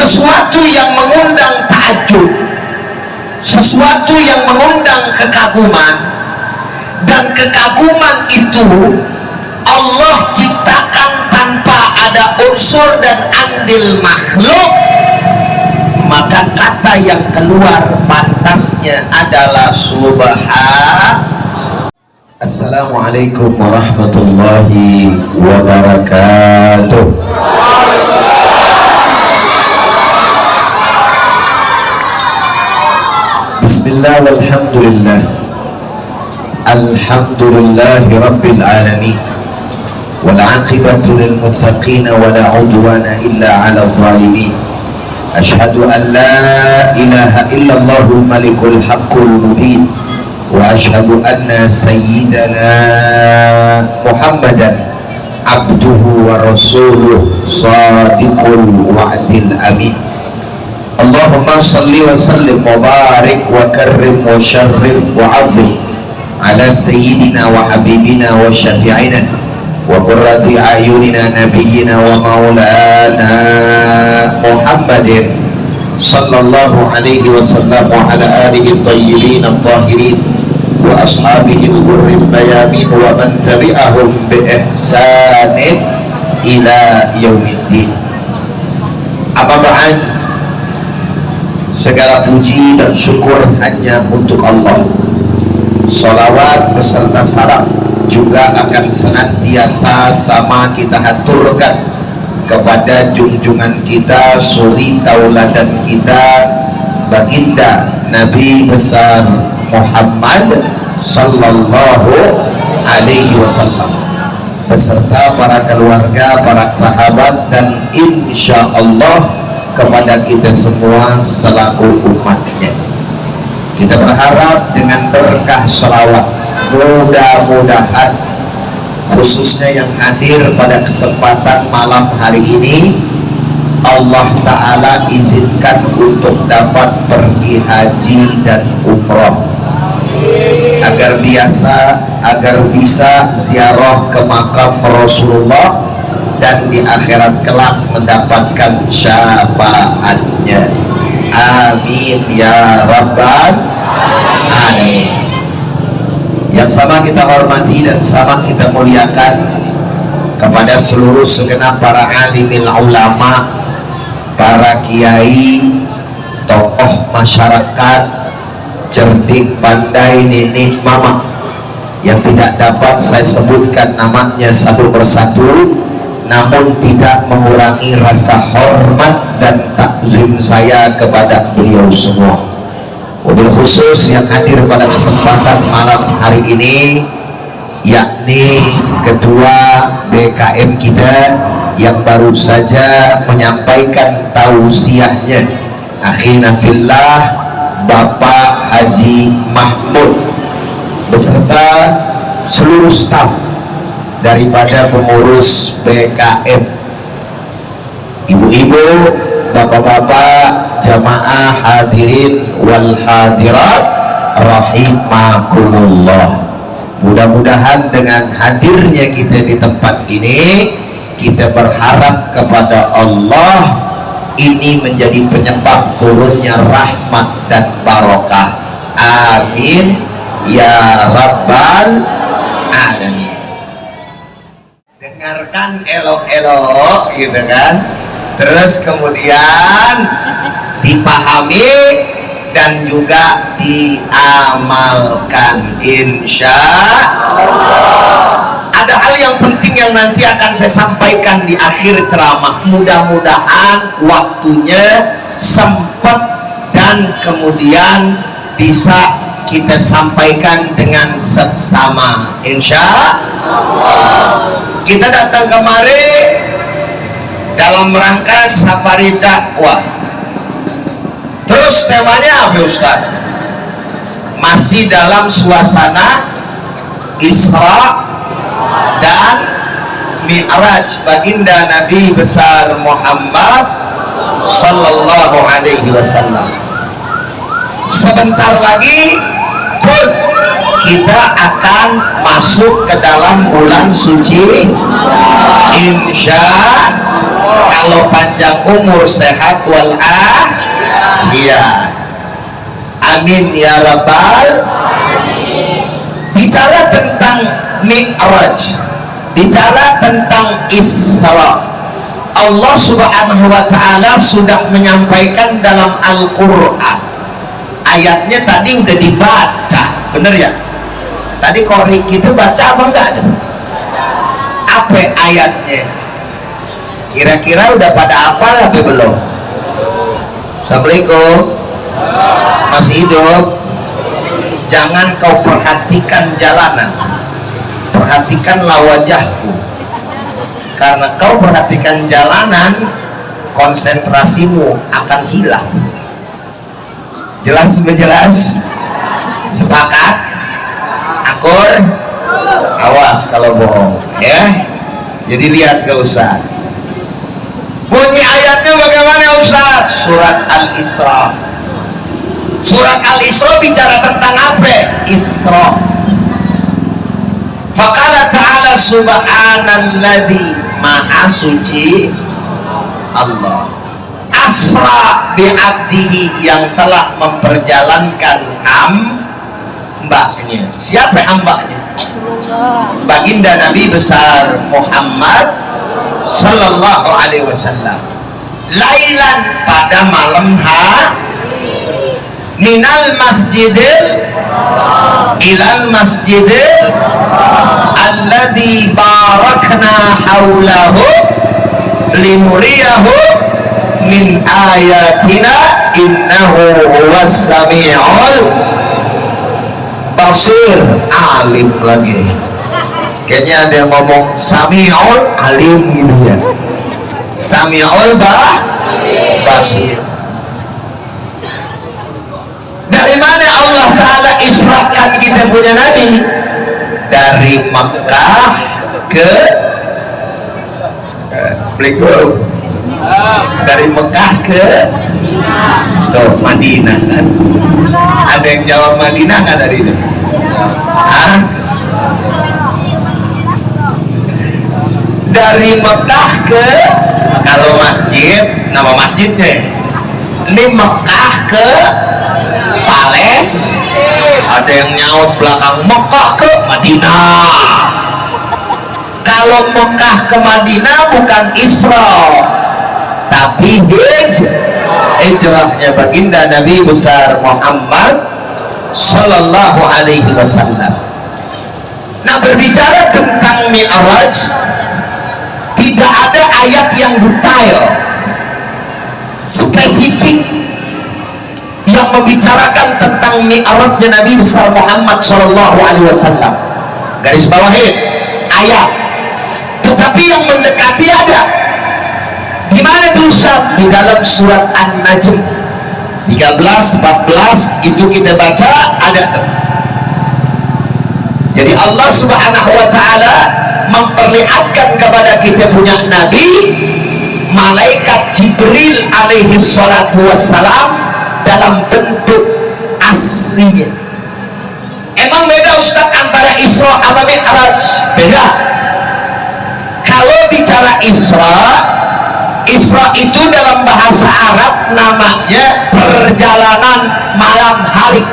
sesuatu yang mengundang takjub, sesuatu yang mengundang kekaguman, dan kekaguman itu Allah ciptakan tanpa ada unsur dan andil makhluk, maka kata yang keluar pantasnya adalah Assalamualaikum warahmatullahi wabarakatuh. Bismillah walhamdulillah, alhamdulillahi rabbil alamin, wal aqibatu lil muttaqin wa la udwana illa 'alal zalimin. Asyhadu an la ilaha illallahul malikul haqqul mubin, wa asyhadu anna sayyidana Muhammadan abduhu wa rasuluh sadiqul wa'dil amin. Allahumma salli wa sallim wa barik wa karrim wa syarrif wa azim ala sayyidina wa habibina wa syafi'ina wa qurrati ayunina nabiyyina wa maulana Muhammadin sallallahu alaihi wasallam wa ala alihi tayyibin at-tahirin wa ashabihi al-ghurri al-bayamin wa man tabi'ahum bi ihsanin ila yaumiddin. Amma ba'd, segala puji dan syukur hanya untuk Allah. Salawat beserta salam juga akan senantiasa sama kita haturkan kepada junjungan kita, suri tauladan kita, baginda Nabi besar Muhammad sallallahu alaihi wasallam, beserta para keluarga, para sahabat, dan insya Allah kepada kita semua selaku umatnya. Kita berharap dengan berkah selawat, mudah-mudahan khususnya yang hadir pada kesempatan malam hari ini, Allah Ta'ala izinkan untuk dapat pergi haji dan umroh, agar bisa ziarah ke makam Rasulullah dan di akhirat kelak mendapatkan syafaatnya. Amin ya rabbal alamin. Yang sama kita hormati dan sama kita muliakan kepada seluruh segenap para alimil ulama, para kiai, tokoh masyarakat, cerdik, pandai, nenek, mama, yang tidak dapat saya sebutkan namanya satu persatu, namun tidak mengurangi rasa hormat dan takzim saya kepada beliau semua. Wabil khusus yang hadir pada kesempatan malam hari ini, yakni Ketua BKM kita yang baru saja menyampaikan tausiahnya, akhina fillah, Bapak Haji Mahmud, beserta seluruh staf daripada pengurus BKM, ibu-ibu, bapak-bapak, jamaah hadirin wal hadirat rahimakumullah. Mudah-mudahan dengan hadirnya kita di tempat ini, kita berharap kepada Allah ini menjadi penyebab turunnya rahmat dan barokah. Amin ya rabbal alamin. Dengarkan elok-elok gitu kan, terus kemudian dipahami dan juga diamalkan, insya Allah. Ada hal yang penting yang nanti akan saya sampaikan di akhir ceramah, mudah-mudahan waktunya sempat dan kemudian bisa kita sampaikan dengan seksama, insya Allah. Kita datang kemari dalam rangka safari dakwah. Terus temanya apa Ustaz? Masih dalam suasana Isra dan Mi'raj baginda Nabi besar Muhammad sallallahu alaihi wasallam. Sebentar lagi pun kita akan masuk ke dalam bulan suci insya kalau panjang umur, sehat walafiat. Amin ya rabbal. Bicara tentang Mi'raj, bicara tentang Isra, Allah subhanahu wa ta'ala sudah menyampaikan dalam Al-Quran. Ayatnya tadi udah dibaca, bener ya? Tadi Korik kita baca apa enggak tuh? Apa ayatnya? Kira-kira udah pada hafal apa belum? Assalamualaikum. Masih hidup? Jangan kau perhatikan jalanan, perhatikanlah wajahku. Karena kau perhatikan jalanan, konsentrasimu akan hilang. Jelas jelas? Sepakat? Akur? Awas kalau bohong ya. Jadi lihat gak usah. Bunyi ayatnya bagaimana Ustaz? Surat Al-Isra. Surat Al-Isra bicara tentang apa? Isra. Faqala ta'ala subhanalladzi, maha suci Allah, asra bi'abdihi, yang telah memperjalankan hambanya. Siapa hambanya? Baginda Nabi besar Muhammad sallallahu alaihi wasallam. Lailan, pada malam minal masjidil ilal masjidil alladzi barakna haulahu linuriyahu min ayatina innahu huwas sami'ul basir. Alim lagi, kayaknya ada yang ngomong sami'ul alim gitu ya. Sami'ul basir. Dari mana Allah Ta'ala israkan kita punya Nabi? Dari Mekah ke dari Mekah ke tuh Madinah kan? Ada yang jawab Madinah nggak tadi itu? Hah? Dari Mekah ke, kalau masjid, nama masjidnya ini Mekah ke Pales. Ada yang nyaut belakang, Mekah ke Madinah. Kalau Mekah ke Madinah bukan Isra, tapi hijrahnya baginda Nabi besar Muhammad sallallahu alaihi wasallam. Nah, berbicara tentang Mi'raj, tidak ada ayat yang detail spesifik yang membicarakan tentang Mi'rajnya Nabi besar Muhammad sallallahu alaihi wasallam. Garis bawahi ayat, tetapi yang mendekati ada. Di mana tuh Ustaz? Di dalam surat An-Najm 13, 14 itu kita baca ada tuh. Jadi Allah subhanahu wa ta'ala memperlihatkan kepada kita punya Nabi, malaikat Jibril alaihi salatu wassalam dalam bentuk aslinya. Emang beda Ustaz antara Isra sama Mi'raj? Beda. Kalau bicara Isra, Isra itu dalam bahasa Arab namanya perjalanan malam hari.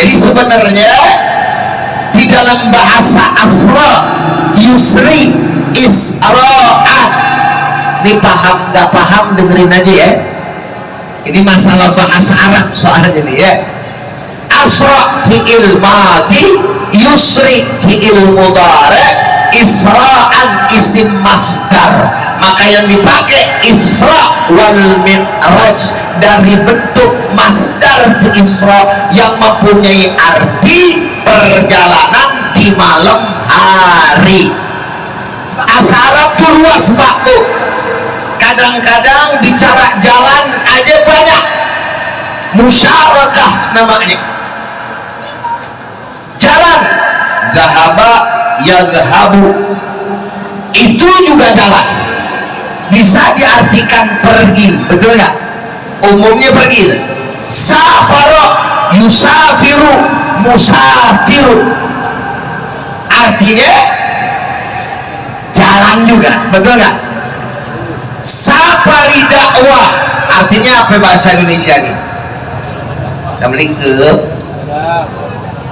Jadi sebenarnya di dalam bahasa Asra, Yusri, Isra'at. Ini paham gak paham dengerin aja ya. Ini masalah bahasa Arab soalnya nih ya. Asra fi'il madi, Yusri fi'il mudhari, Isra'an isim masdar. Maka yang dipakai Isra wal Mi'raj dari bentuk masdar fi Isra yang mempunyai arti perjalanan di malam hari. Bahasa Arab tuh luas Pak Bu. Kadang-kadang bicara jalan aja banyak. Musyarakah namanya. Jalan, zahaba yazhabu, itu juga jalan. Bisa diartikan pergi, betul nggak? Umumnya pergi. Safaro yusafiru musafiru, artinya jalan juga, betul nggak? safari dakwah. Artinya apa bahasa Indonesia nih? Assalamualaikum.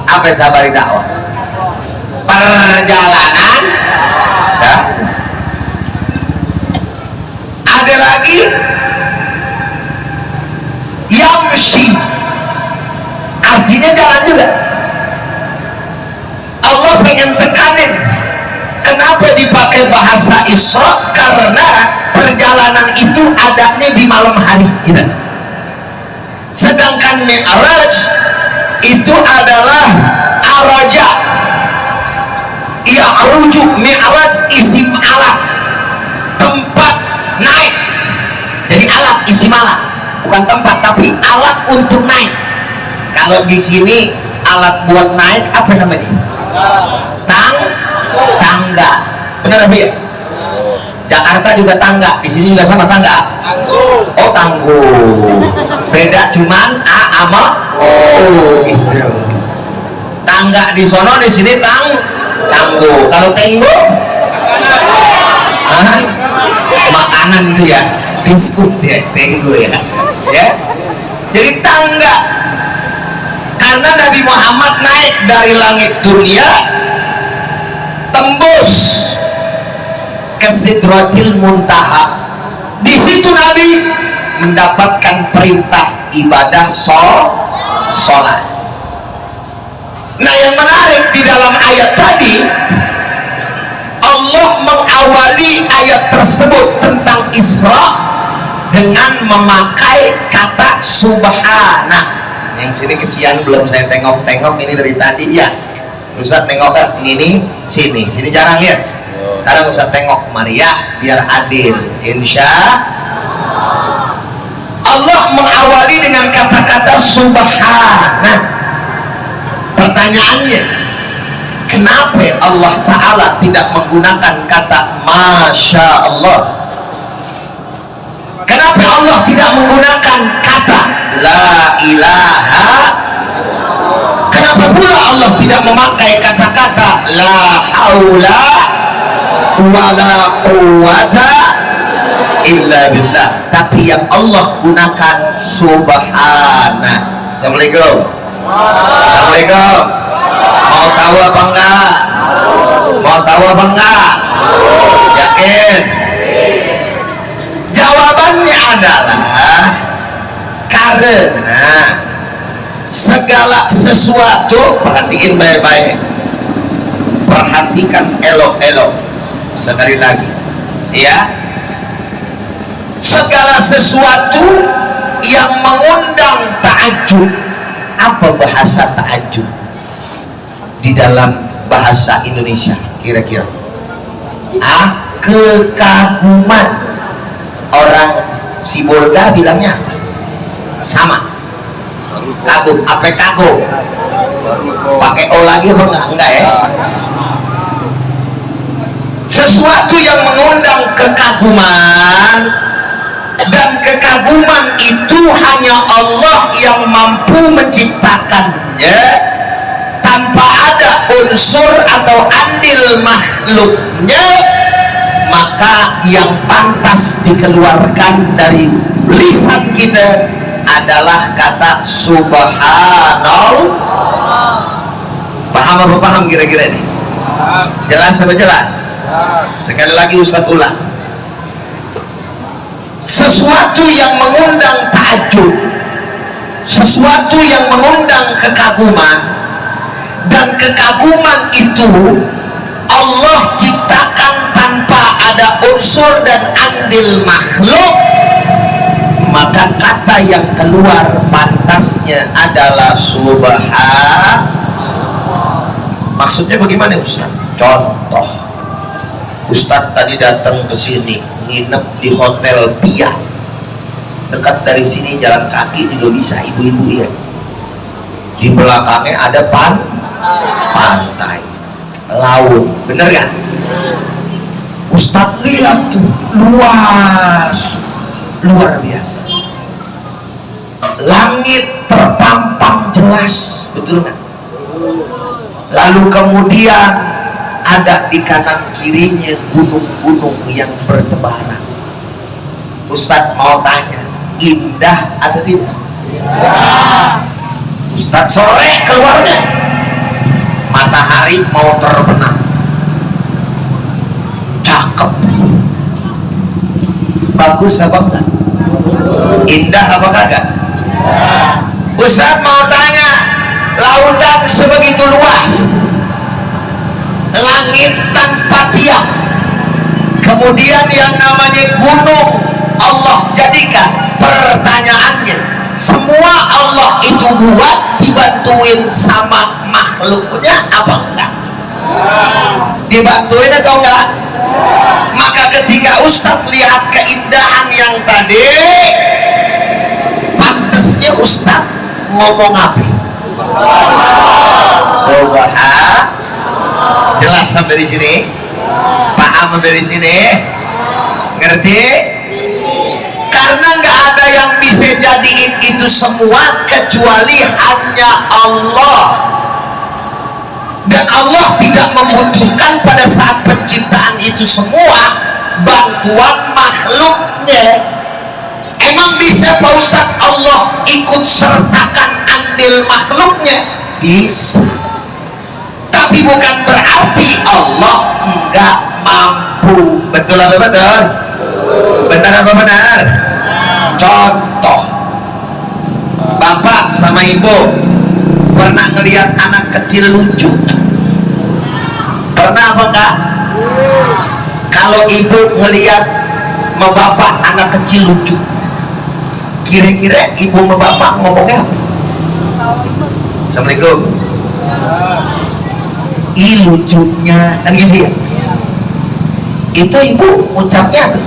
Apa safari dakwah? Perjalanan. Ya. Ada lagi yamshi, artinya jalan juga. Allah pengen tekanin kenapa dipakai bahasa Isra, karena perjalanan itu adanya di malam hari gitu. Sedangkan Mi'raj itu adalah araja, ya'ruju. Mi'raj isim alat, tempat naik. Jadi alat isim alat, bukan tempat tapi alat untuk naik. Kalau di sini alat buat naik apa namanya? Tangga. Benar ya? Jakarta juga tangga, di sini juga sama tangga. Oh, tangguh. Beda cuman a sama o gitu. Tangga di sono, di sini tangguh. Kalau tenggo makanan itu ya, biskut ya, tenggo ya. Ya. Jadi tangga. Karena Nabi Muhammad naik dari langit dunia tembus ke Sidratil Muntaha. Di situ Nabi mendapatkan perintah ibadah sholat. Nah, yang menarik di dalam ayat tadi, Allah mengawali ayat tersebut tentang Isra dengan memakai kata subhana. Yang sini kesian belum saya tengok-tengok ini dari tadi ya. Ustaz tengok kan ini sini jarang ya. Sekarang Ustaz tengok Maria biar adil. Insya Allah mengawali dengan kata-kata subhana. Pertanyaannya, kenapa Allah Ta'ala tidak menggunakan kata Masya Allah? Kenapa Allah tidak menggunakan kata La ilaha? Kenapa pula Allah tidak memakai kata-kata La haula wala quwata illa billah, tapi yang Allah gunakan subhana? Assalamualaikum. Assalamualaikum. Mau tahu apa enggak? Mau tahu apa enggak? Yakin? Jawabannya adalah karena segala sesuatu, perhatiin baik-baik, perhatikan elok-elok sekali lagi ya, segala sesuatu yang mengundang ta'ajub. Apa bahasa ta'ajub di dalam bahasa Indonesia kira-kira? Kekaguman. Orang Sibolga bilangnya sama, kagum. Apa kagum? Pakai o lagi apa enggak ya? Sesuatu yang mengundang kekaguman, dan kekaguman itu hanya Allah yang mampu menciptakannya tanpa ada unsur atau andil makhluknya. Maka yang pantas dikeluarkan dari lisan kita adalah kata subhanallah. Paham apa paham kira-kira ini? Jelas apa jelas? Sekali lagi Ustaz ulang. Sesuatu yang mengundang ta'ajub, sesuatu yang mengundang kekaguman, dan kekaguman itu Allah ciptakan tanpa ada unsur dan andil makhluk, maka kata yang keluar pantasnya adalah subhan. Maksudnya bagaimana Ustaz? Contoh, Ustaz tadi datang ke sini nginep di Hotel Pia, dekat dari sini jalan kaki juga bisa, ibu-ibu ya. Di belakangnya ada pantai, laut, bener kan? Ustaz lihat tuh, luas, luar biasa. Langit terpampang jelas, betul kan? Lalu kemudian ada di kanan kirinya gunung-gunung yang bertebaran. Ustadz mau tanya, indah atau tidak? Ustadz sore keluarnya matahari mau terbenam, cakep, bagus apa enggak? Indah apa kagak? Ustadz mau tanya, lautan sebegitu luas, langit tanpa tiang, kemudian yang namanya gunung Allah jadikan. Pertanyaannya, semua Allah itu buat dibantuin sama makhluknya apa enggak? Dibantuin atau enggak? Maka ketika Ustadz lihat keindahan yang tadi, pantasnya Ustadz ngomong apa? Subhan. Jelas sampai di sini? Paham sampai di sini? Ngerti? Karena nggak ada yang bisa jadiin itu semua kecuali hanya Allah. Dan Allah tidak membutuhkan pada saat penciptaan itu semua bantuan makhluknya. Emang bisa Pak Ustadz Allah ikut sertakan andil makhluknya? Bisa. Tapi bukan berarti Allah enggak mampu. Betul apa betul? Benar apa benar? Contoh, bapak sama ibu pernah ngelihat anak kecil lucu? Pernah apa enggak? Kalau ibu ngelihat sama bapak anak kecil lucu, kira-kira ibu sama bapak ngomongnya apa? Assalamualaikum. Ih lucunya, kan gitu ya? Itu ibu ucapnya apa?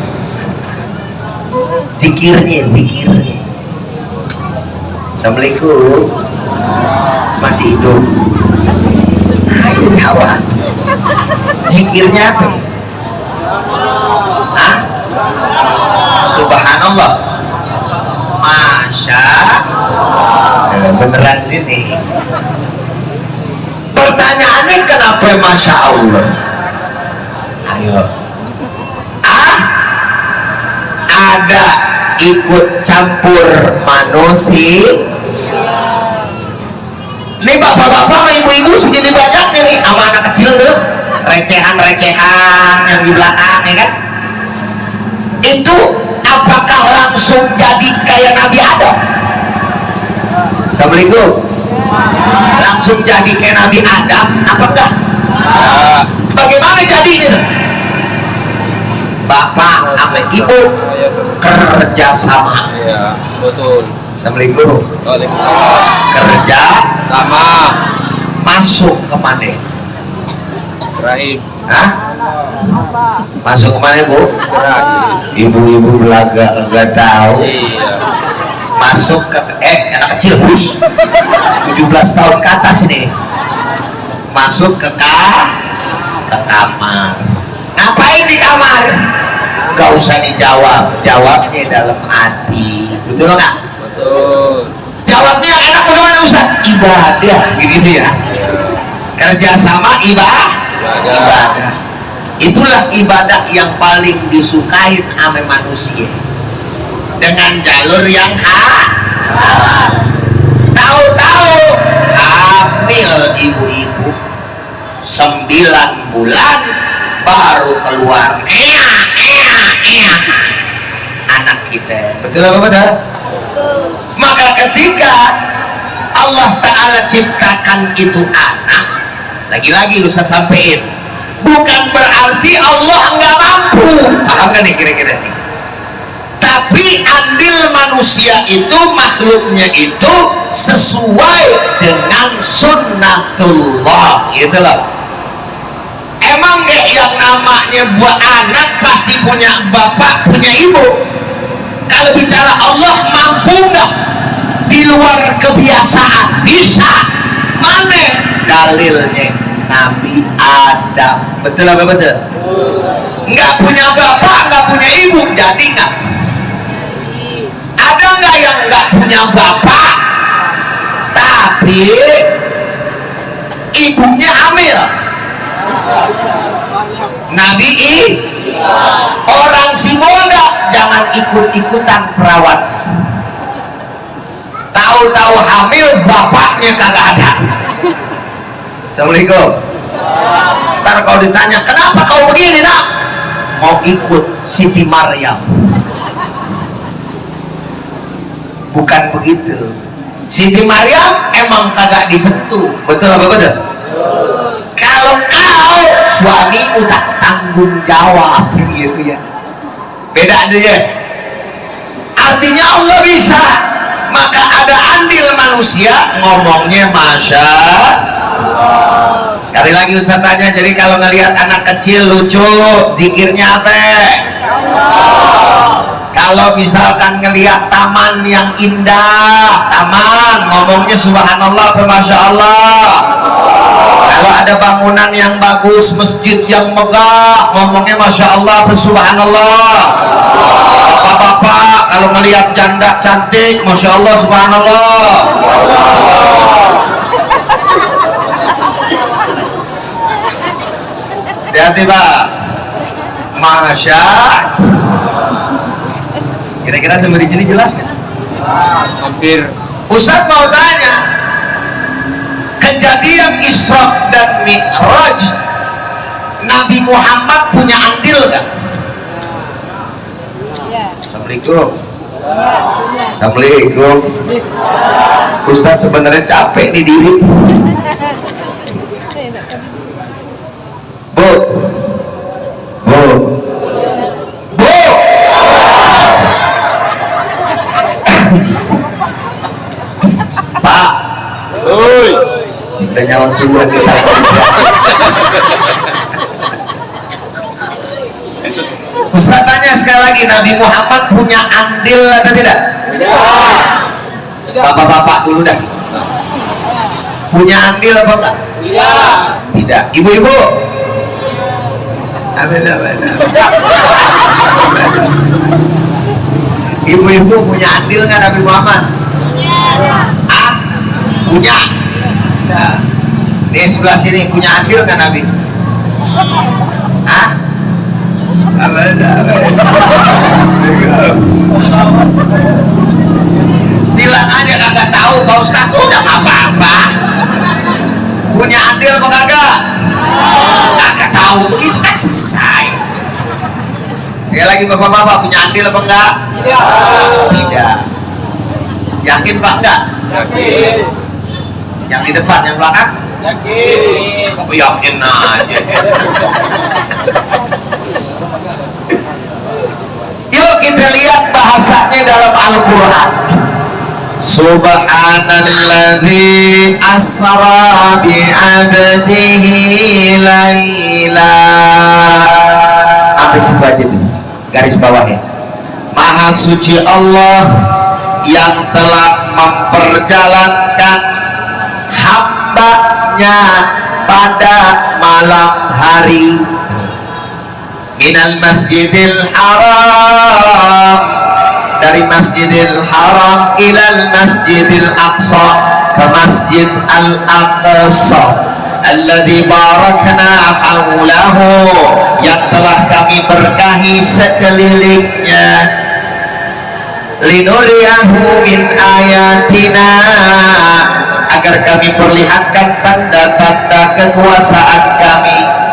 Zikirnya. Assalamualaikum. Masih hidup? Ayo jawab. Zikirnya apa? Hah? Subhanallah. Masya. Beneran sini. Pertanyaannya kenapa Masya Allah? Ayo. Ada ikut campur manusia. Ini bapak-bapak sama ibu-ibu segini banyaknya nih, sama anak kecil tuh, recehan-recehan yang di belakang ya kan? Itu apakah langsung jadi kayak Nabi Adam? Assalamualaikum. Langsung jadi kayak Nabi Adam apa enggak? Bagaimana jadinya? Bapak sama ibu kerjasama. Iya, betul. Assalamualaikum. Waalaikumsalam. Kerja sama. Masuk ke mana? Rahim. Hah? Masuk ke mana, Bu? Rahim. Ibu-ibu belaga enggak tahu. Iya. Masuk ke anak kecil, Bus. 17 tahun ke atas ini. Masuk ke kamar. Ngapain di kamar? Gak usah dijawab, jawabnya dalam hati. Betul nggak? Betul. Jawabnya yang enak bagaimana Ustaz? Ibadah, gitu ya. Kerja sama ibadah. Itulah ibadah yang paling disukain sama manusia. Dengan jalur yang tahu-tahu hamil ibu-ibu 9 bulan baru keluar anak kita. Betul apa betul? Maka ketika Allah Ta'ala ciptakan itu anak, lagi-lagi Ustaz sampein, bukan berarti Allah nggak mampu. Paham kan nih kira-kira nih? Tapi andil manusia itu, makhluknya itu sesuai dengan sunnatullah, gitu loh. Emang deh yang namanya buat anak pasti punya bapak, punya ibu. Kalau bicara Allah mampu nggak di luar kebiasaan? Bisa. Mana dalilnya? Nabi Adam. Betul apa betul? Nggak punya bapak, nggak punya ibu, jadi nggak? Ada nggak yang nggak punya bapak tapi ibunya hamil? Nabi orang si boga jangan ikut-ikutan perawat, tahu-tahu hamil bapaknya kagak ada. Assalamualaikum. Ntar kalau ditanya kenapa kau begini nak, mau ikut Siti Maryam. Bukan begitu, Siti Maryam emang kagak disentuh, betul apa betul? Kalau kau suamimu tak tanggung jawab gitu ya, beda aja ya. Artinya Allah bisa, maka ada andil manusia ngomongnya masya Allah. Sekali lagi Ustaz tanya, jadi kalau ngelihat anak kecil lucu zikirnya apa? Kalau misalkan ngelihat taman yang indah, taman ngomongnya subhanallah apa masya Allah. Kalau ada bangunan yang bagus, masjid yang megah, ngomongnya masya Allah apa subhanallah. Bapak-bapak kalau ngelihat janda cantik, masya Allah subhanallah. Hati-hati Pak, masya. Kira-kira sampai di sini jelas kan? Hampir. Ustaz mau tanya, kejadian Isra dan Mi'raj, Nabi Muhammad punya andil kan? Assalamualaikum. Assalamualaikum. Ustaz sebenarnya capek nih diri. Bu, bu, bu. Pak, udah nyawa tubuhan kita. Ustaz tanya sekali lagi, Nabi Muhammad punya andil atau tidak? Bapak-bapak dulu dah, punya andil apa enggak? Tidak. Ibu-ibu? Ibu-ibu punya andil nggak Nabi Muhammad? Ah, punya. Nah, di sebelah sini punya andil nggak Nabi? Ah, bilang aja kagak tahu, Pak Ustadz udah apa-apa. Punya andil apa kagak? Kagak tahu, begitu kan selesai. Sekali lagi bapak-bapak, punya andil apa enggak? Tidak. Yakin Pak enggak? Yakin. Yang di depan, yang belakang? Yakin. Kok yakin aja? Yuk kita lihat bahasanya dalam Al-Quran. Subhanalladzi asra bi'abdihi layla. Apa situ aja tuh, garis bawahnya. Maha suci Allah yang telah memperjalankan hambanya pada malam hari minal masjidil haram, dari Masjidil Haram ilal Masjidil Aqsa, ke Masjid Al-Aqsa alladzi barakna haulahu, yang telah kami berkahi sekelilingnya, linuriyahu min ayatina, agar kami perlihatkan tanda-tanda kekuasaan kami.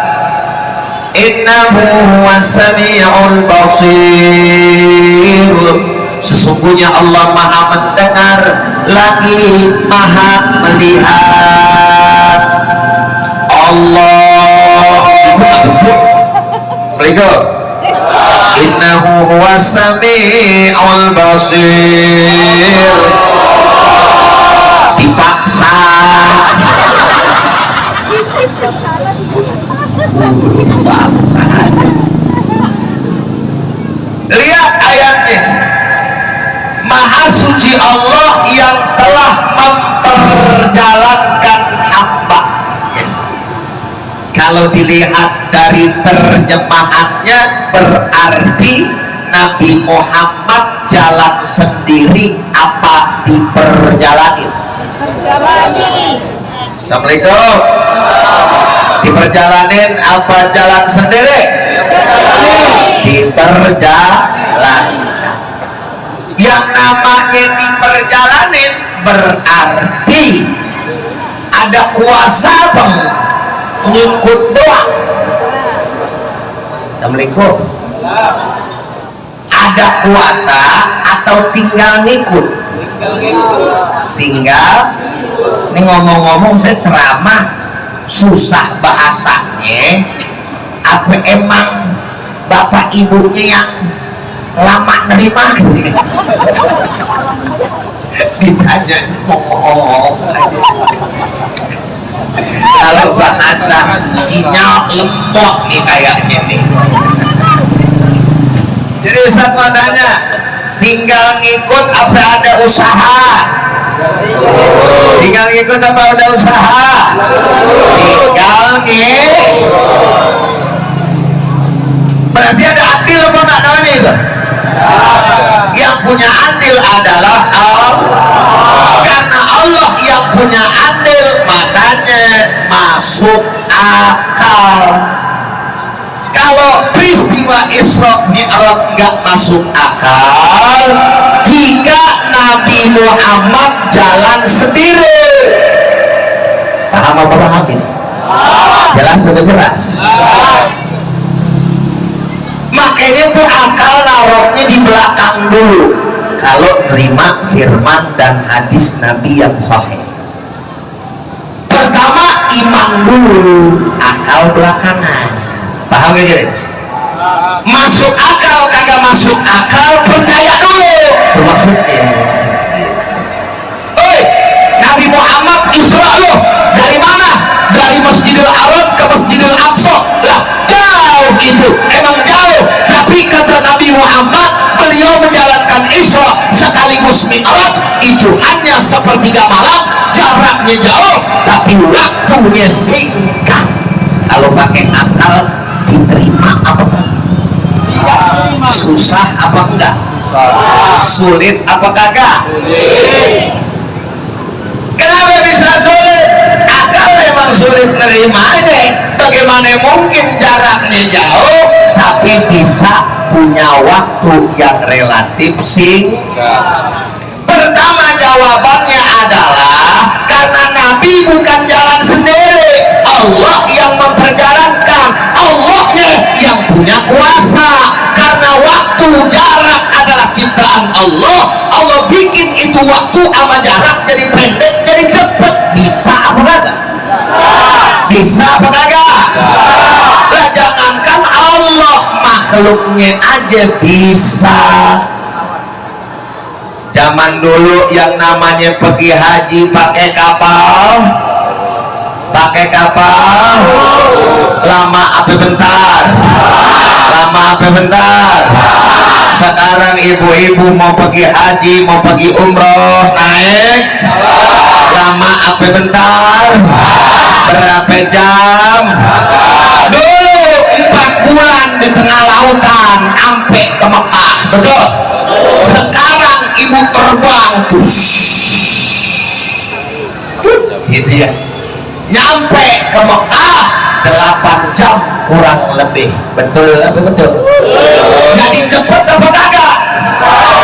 Innahu huwas sami'ul basir, sesungguhnya Allah maha mendengar lagi maha melihat. Allah itu apa sih? Assalamualaikum. Innahu huwas sami'ul basir. Dipaksa. Lihat ayatnya, maha suci Allah yang telah memperjalankan hamba-Nya. Kalau dilihat dari terjemahannya, berarti Nabi Muhammad jalan sendiri apa diperjalanin? Perjalani. Assalamualaikum. Di perjalanan apa jalan sendiri? Di perjalanan. Yang namanya di perjalanan berarti ada kuasa bang, ngikut doang. Assalamualaikum. Ada kuasa atau tinggal ngikut? Tinggal. Ini ngomong-ngomong saya ceramah susah bahasanya. Apa emang bapak ibunya yang lama nerima? Ditanya ngomong aja. Kalau bahasa sinyal lemot nih kayaknya nih. Jadi Ustaz mau tanya, tinggal ngikut apa ada usaha? Tinggal ngikut apa ada usaha? Tinggal ngikut. Berarti ada andil apa enggak namanya itu? Yang punya andil adalah Allah. Karena Allah yang punya andil, makanya masuk akal. Kalau peristiwa Isra Mi'raj nggak masuk akal jika Nabi Muhammad jalan sendiri. Paham apa paham ini? Jelas apa jelas? Makanya tuh akal naruhnya di belakang dulu kalau nerima firman dan hadis Nabi yang sahih. Pertama iman dulu, akal belakangan. Paham gak jadi? Masuk akal kagak masuk akal, percaya dulu. Itu maksudnya. Oi, Nabi Muhammad Isra loh dari mana? Dari Masjidil Haram ke Masjidil Aqsa. Lah jauh itu, emang jauh. Tapi kata Nabi Muhammad, beliau menjalankan Isra sekaligus Mi'raj itu hanya sepertiga malam. Jaraknya jauh, tapi waktunya singkat. Kalau pakai akal diterima apa enggak? Susah apa enggak? Sulit apa kagak? Kenapa bisa sulit? Akal memang sulit nerima aja. Bagaimana mungkin jaraknya jauh tapi bisa punya waktu yang relatif singkat? Pertama jawabannya adalah karena Nabi bukan jalan sendiri, Allah yang memperjalankan, Allahnya yang punya kuasa. Karena waktu jarak adalah ciptaan Allah, Allah bikin itu waktu sama jarak jadi pendek jadi cepet. Bisa apa kagak? Bisa apa kagak? Lah jangankan Allah, makhluknya aja bisa. Zaman dulu yang namanya pergi haji pakai kapal, lama apa bentar, sekarang ibu-ibu mau pergi haji, mau pergi umroh, naik lama apa bentar, berapa jam? Dulu 4 bulan di tengah lautan sampai ke Mekah, betul? Sekarang ibu terbang gitu ya, nyampe ke Mekah 8 jam kurang lebih, betul apa betul? Jadi cepet apa kagak?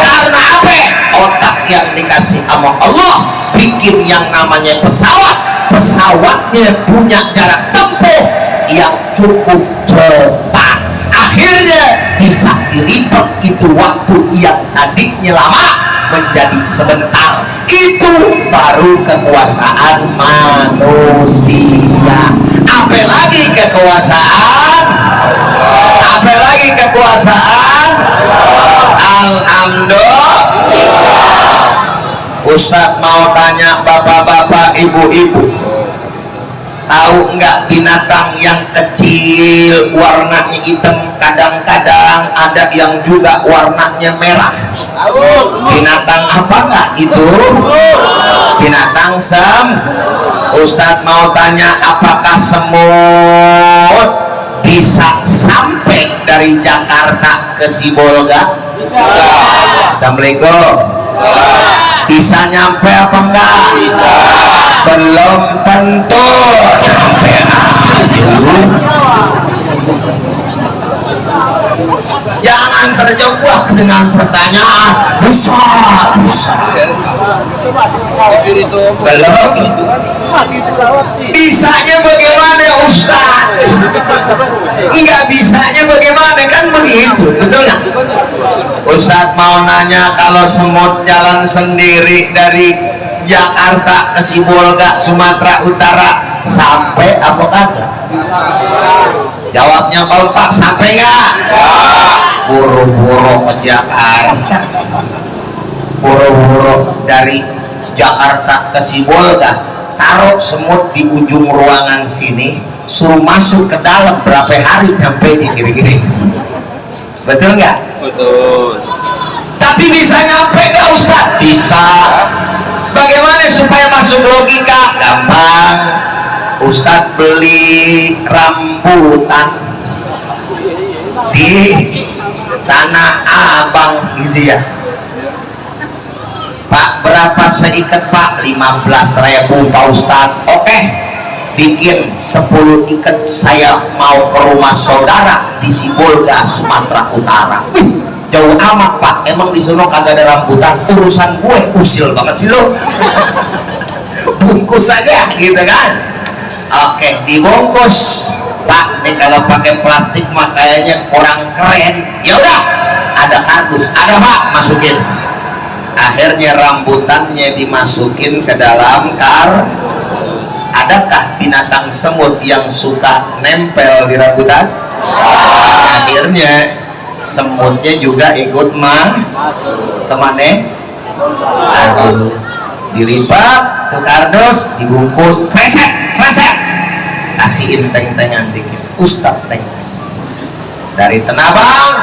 Karena apa? Otak yang dikasih sama Allah bikin yang namanya pesawat, pesawatnya punya jarak tempuh yang cukup cepat, akhirnya bisa dilipat itu waktu yang tadinya lama menjadi sebentar. Itu baru kekuasaan manusia. Apalagi kekuasaan, alhamdulillah. Ustadz mau tanya bapak-bapak, ibu-ibu, tahu nggak binatang yang kecil warnanya hitam, kadang-kadang ada yang juga warnanya merah? Binatang apa nggak itu? Binatang Ustadz mau tanya, apakah semut bisa sampai dari Jakarta ke Sibolga? Assalamualaikum. Bisa nyampe apa enggak? Bisa. Belum tentu nyampe. Jangan terjebak dengan pertanyaan dosa. Sopir itu Belum. Bisanya bagaimana Ustaz? Enggak bisanya bagaimana, kan begitu, betul nggak? Ustaz mau nanya, kalau semut jalan sendiri dari Jakarta ke Sibolga, Sumatera Utara, sampai apa kagak? Jawabnya kompak, sampai nggak? Buru-buru ke Jakarta, buru-buru dari Jakarta ke Sibolga, taruh semut di ujung ruangan sini, suruh masuk ke dalam, berapa hari sampai di kira-kira? Betul nggak? betul. Tapi bisa nyampe nggak Ustaz? Bisa. Bagaimana supaya masuk logika? Gampang. Ustaz beli rambutan di Tanah Abang gitu ya. Pak, berapa seikat Pak? 15.000 Pak Ustaz. Oke, bikin 10 ikat, saya mau ke rumah saudara di Sibolga, Sumatera Utara. Jauh amat Pak, emang di sono kagak ada rambutan, urusan gue, usil banget sih lo. Bungkus aja gitu kan. Oke, dibungkus Pak. Nih kalau pakai plastik mah kayaknya kurang keren. Ya udah, ada kardus, ada Pak, masukin. Akhirnya rambutannya dimasukin ke dalam kar. Adakah binatang semut yang suka nempel di rambutan? Akhirnya semutnya juga ikut kemana? Aduh, dilipat ke kardus, dibungkus, freset, kasihin teng-tengan dikit. Ustaz teng dari Tenabang,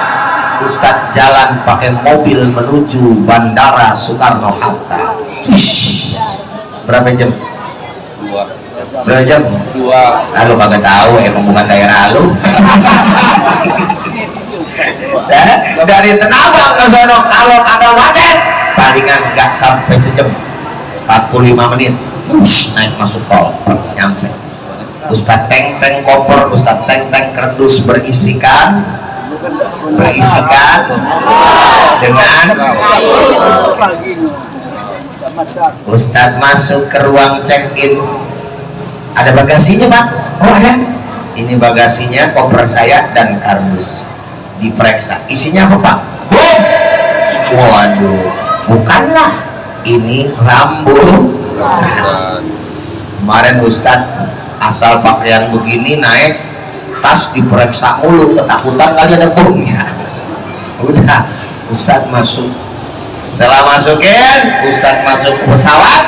Ustaz jalan pakai mobil menuju Bandara Soekarno Hatta. Berapa jam? 2. Berapa jam? 2. Lalu kagak tahu, emang bukan daerah lu. Saya dari Tenabang ke sono, kalau kagak macet palingan nggak sampai sejam, 45 menit terus naik masuk tol nyampe. Ustaz teng-teng koper, Ustaz teng-teng kardus berisikan dengan Ustaz masuk ke ruang check-in. Ada bagasinya Pak? Oh ada. Ini bagasinya, koper saya dan kardus. Diperiksa, isinya apa Pak? Bom! Waduh, bukanlah, ini rambut. Kemarin Ustaz asal pakaian begini naik tas diperiksa mulu, ketakutan kali ada bomnya. Udah, Ustaz masuk. Setelah masukin, Ustaz masuk pesawat,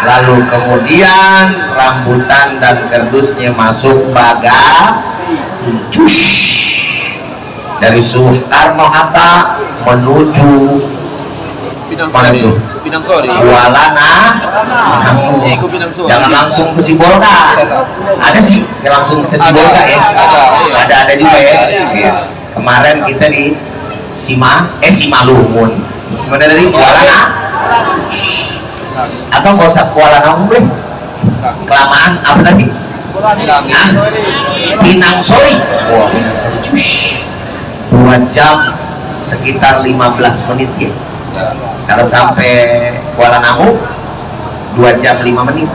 lalu kemudian rambutan dan kardusnya masuk bagasi. Dari Soekarno Hatta menuju mana tuh? Pinang Sori. Kuala Jangan langsung ke Sibolga. Ada sih langsung ke Sibolga ya. Ada juga ya. Iya. Kemarin kita di Simalungun. Mana dari Kuala atau nggak usah Kuala Namu deh. Kelamaan apa tadi? Pinang Sori. Wah, Pinang Sori. 2 jam sekitar 15 menit ya. Kalau sampai Kuala Namu 2 jam 5 menit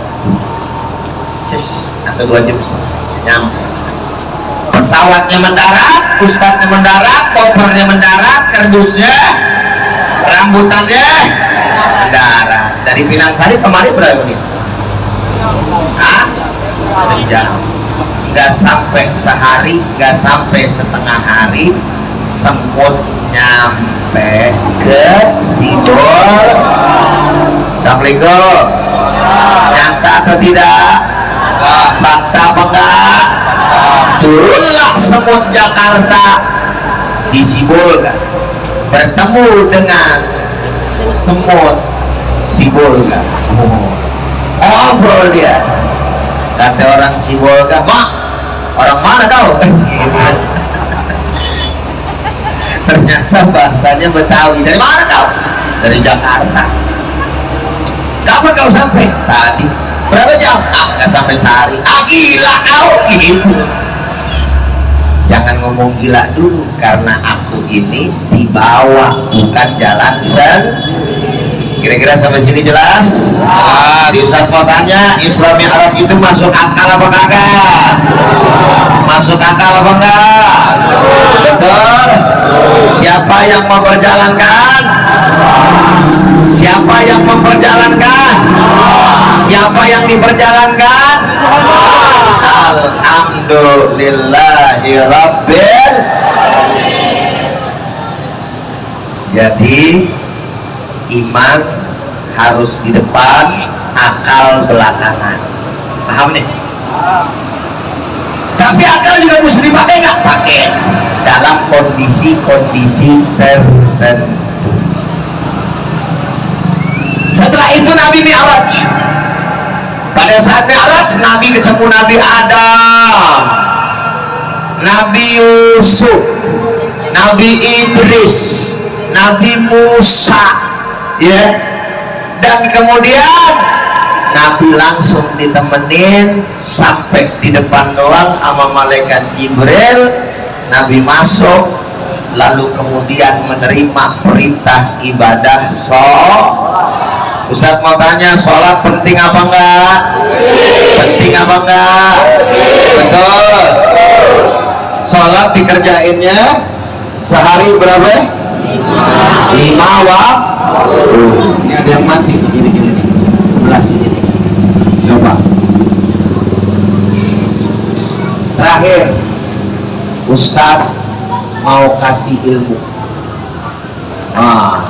atau 2 jam nyampe. Pesawatnya mendarat, Ustadznya mendarat, kopernya mendarat, kardusnya, rambutannya mendarat. Dari Pinang Sari kemarin berapa menit? Sejam. Nggak sampai sehari, nggak sampai setengah hari, semut nyampe ke Sibolga. Assalamualaikum. Nyata atau tidak? Fakta apa enggak? Turunlah semut Jakarta di Sibolga, bertemu dengan semut Sibolga. Ngobrol dia. Kata orang Sibolga, "Mak, orang mana kau?" Ternyata bahasanya Betawi. Dari mana kau? Dari Jakarta. Kapan kau sampai? Tadi. Berapa jam? Nggak sampai sehari. Gila kau gitu. Jangan ngomong gila dulu, karena aku ini dibawa, bukan jalan Kira-kira sampai sini jelas? Di Ustaz mau tanya, Isra Mi'raj itu masuk akal apa kagak? Masuk akal apa enggak? Betul? Siapa yang memperjalankan? Siapa yang memperjalankan? Siapa yang diperjalankan? Alhamdulillahi Rabbil. Jadi iman harus di depan, akal belakangan. Paham nih? Tapi akal juga mesti dipakai nggak? Pakai dalam kondisi-kondisi tertentu. Setelah itu Nabi Mi'raj. Pada saat Mi'raj, Nabi ketemu Nabi Adam, Nabi Yusuf, Nabi Idris, Nabi Musa, ya. Dan kemudian Nabi langsung ditemenin sampai di depan doang sama malaikat Jibril. Nabi masuk, lalu kemudian menerima perintah ibadah Ustaz mau tanya, sholat penting apa enggak? Penting apa enggak? Betul. Sholat dikerjainnya sehari berapa? 5 waktu. Ini ada yang mati gini nih, sebelah sini nih. Coba. Terakhir, Ustaz mau kasih ilmu.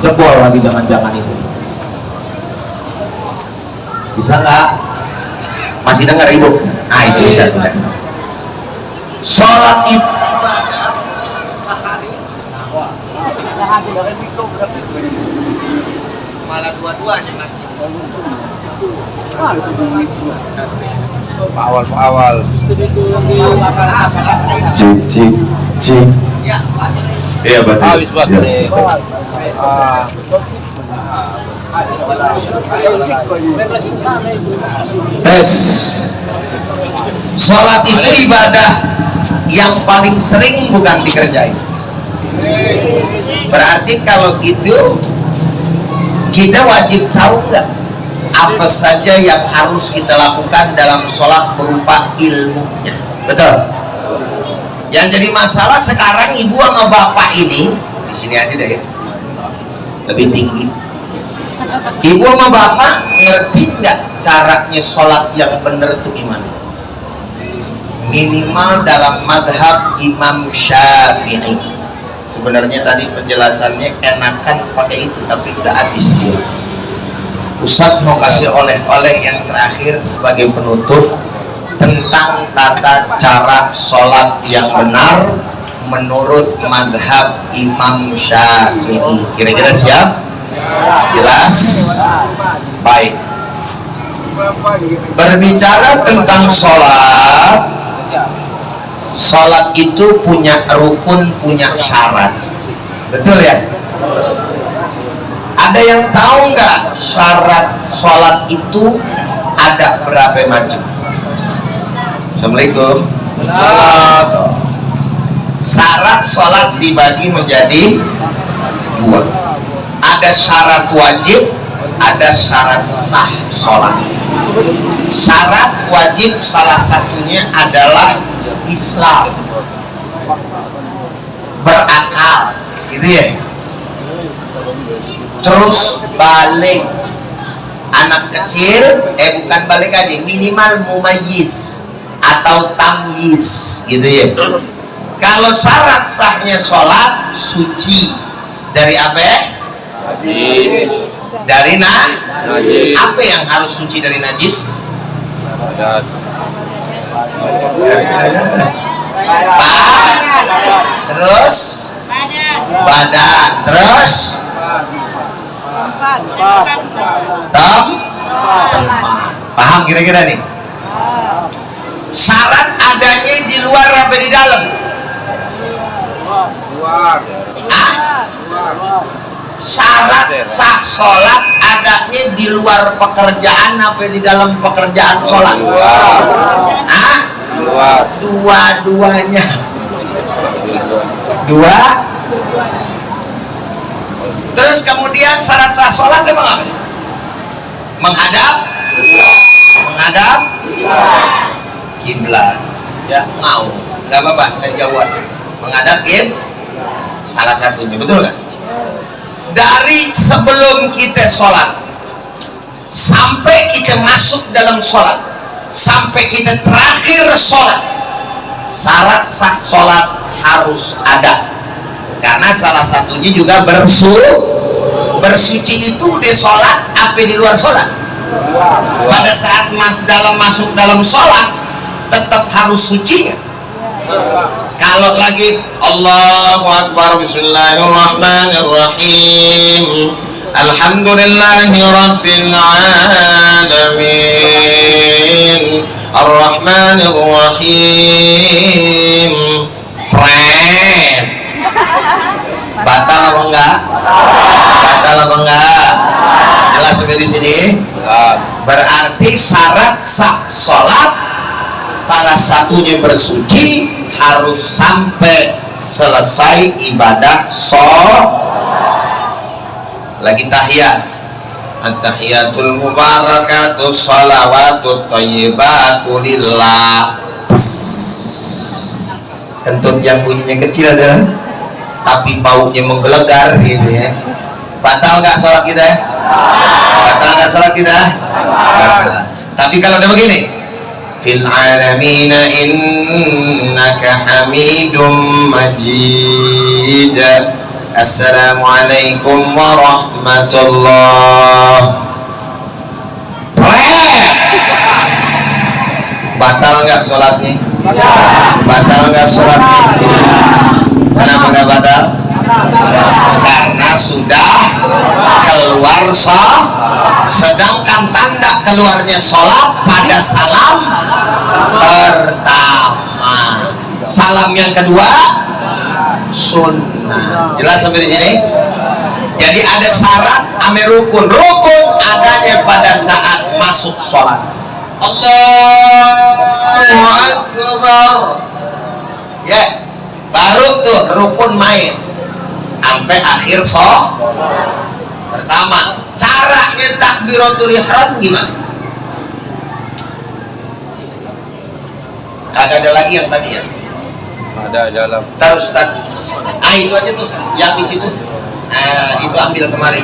Jebol lagi jangan-jangan itu. Bisa nggak? Masih dengar ibu? Itu bisa sudah. Sholat itu malah dua-duanya nanti. Awal. Cik. Iya betul. Habis baterai. Tes. Sholat itu ibadah yang paling sering bukan dikerjain. Berarti kalau gitu kita wajib tahu nggak apa saja yang harus kita lakukan dalam sholat berupa ilmunya. Betul. Yang jadi masalah sekarang ibu sama bapak ini di sini aja deh ya, lebih tinggi. Ibu sama bapak ngerti nggak caranya sholat yang benar itu gimana? Minimal dalam madhab Imam Syafi'i. Sebenarnya tadi penjelasannya enakan pakai itu, tapi udah habis ya. Ustaz mau kasih oleh-oleh yang terakhir sebagai penutup tentang tata cara sholat yang benar menurut madhab Imam Syafi'i. Kira-kira siap? Jelas? Baik. Berbicara tentang sholat itu punya rukun, punya syarat. Betul ya? Ada yang tahu nggak syarat sholat itu ada berapa macam? Assalamualaikum. Syarat sholat dibagi menjadi 2. Ada syarat wajib, ada syarat sah sholat. Syarat wajib salah satunya adalah Islam, berakal, gitu ya. Terus balik, anak kecil, bukan balik aja, minimal mumayyiz atau tamyiz, gitu ya. Kalau syarat sahnya sholat, suci dari apa ya? Najis. Dari Najis. apa yang harus suci dari najis? Pedas. Terus badan, terus tempat. Paham kira-kira nih? Syarat adanya di luar apa di dalam? Luar. Syarat sah sholat adanya di luar pekerjaan apa di dalam pekerjaan sholat? Luar. Luar. Luar. Dua-duanya. Dua. Terus kemudian syarat sah sholat emang apa? Menghadap kiblat. Ya mau, nggak apa-apa, saya jawab. Menghadap salah satunya, betul nggak? Dari sebelum kita sholat sampai kita masuk dalam sholat, sampai kita terakhir sholat, syarat sah sholat harus ada. Karena salah satunya juga bersuci itu udah sholat apa di luar sholat. Pada saat masuk dalam sholat tetap harus suci. Kalau lagi Allahu Akbar, Bismillahirrahmanirrahim, Alhamdulillahi Rabbil Alamin, Ar-Rahmanirrahim, batal apa enggak? Batal apa enggak? Jelas sampai di sini? Berarti syarat sah sholat salah satunya bersuci, harus sampai selesai ibadah sholat. Lagi tahiyat, at-tahiyatul mubarakatuh sholawatut thayyibatu lillah. Kentut yang bunyinya kecil adalah tapi baunya menggelegar gitu ya. Batal nggak sholat kita? Batal nggak sholat kita? Batal. Tapi kalau udah begini, fil alamina innaka hamidum majid, assalamualaikum warahmatullah. Batal nggak sholatnya? Batal nggak sholatnya? Kenapa nggak batal? Karena sudah keluar sholat. Sedangkan tanda keluarnya sholat pada salam pertama. Salam yang kedua sunnah. Jelas sampai di sini? Jadi ada syarat ame rukun. Rukun adanya pada saat masuk sholat. Allahu Akbar. Ya, baru tuh rukun main sampai akhir sholat. Pertama, caranya takbiratul ihram gimana? Kagak ada lagi yang tadi ya? Ada dalam. Terus itu aja tuh, yang di situ. Itu ambil kemari.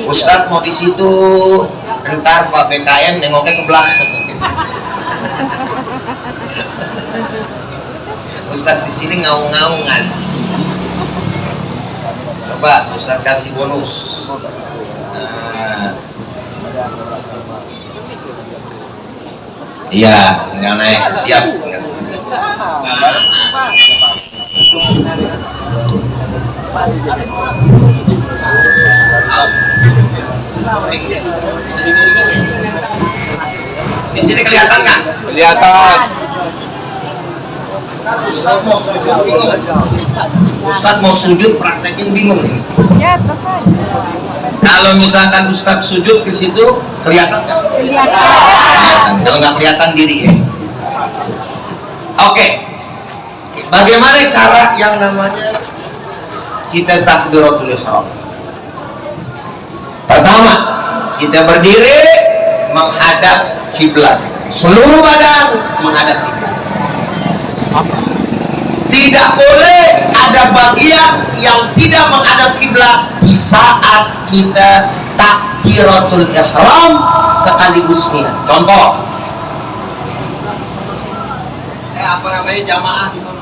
Ustadz mau di situ, entar Pak BKM nengoknya ke belakang. Ustadz di sini ngaung-ngaungan. Coba Ustadz kasih bonus. Iya, tinggal naik, siap. Di sini kelihatan nggak? Kelihatan. Ustadz mau sujud bingung. Ustadz mau sujud praktekin bingung nih. Kalau misalkan Ustadz sujud ke situ kelihatan nggak? Kelihatan. Kalau nggak kelihatan diri ya. Oke. Bagaimana cara yang namanya kita takbiratul ihram? Pertama, kita berdiri menghadap kiblat. Seluruh badan menghadap kiblat. Tidak boleh ada bagian yang tidak menghadap kiblat di saat kita takbiratul ihram sekaligus niat. Contoh, apa namanya jamaah di mana?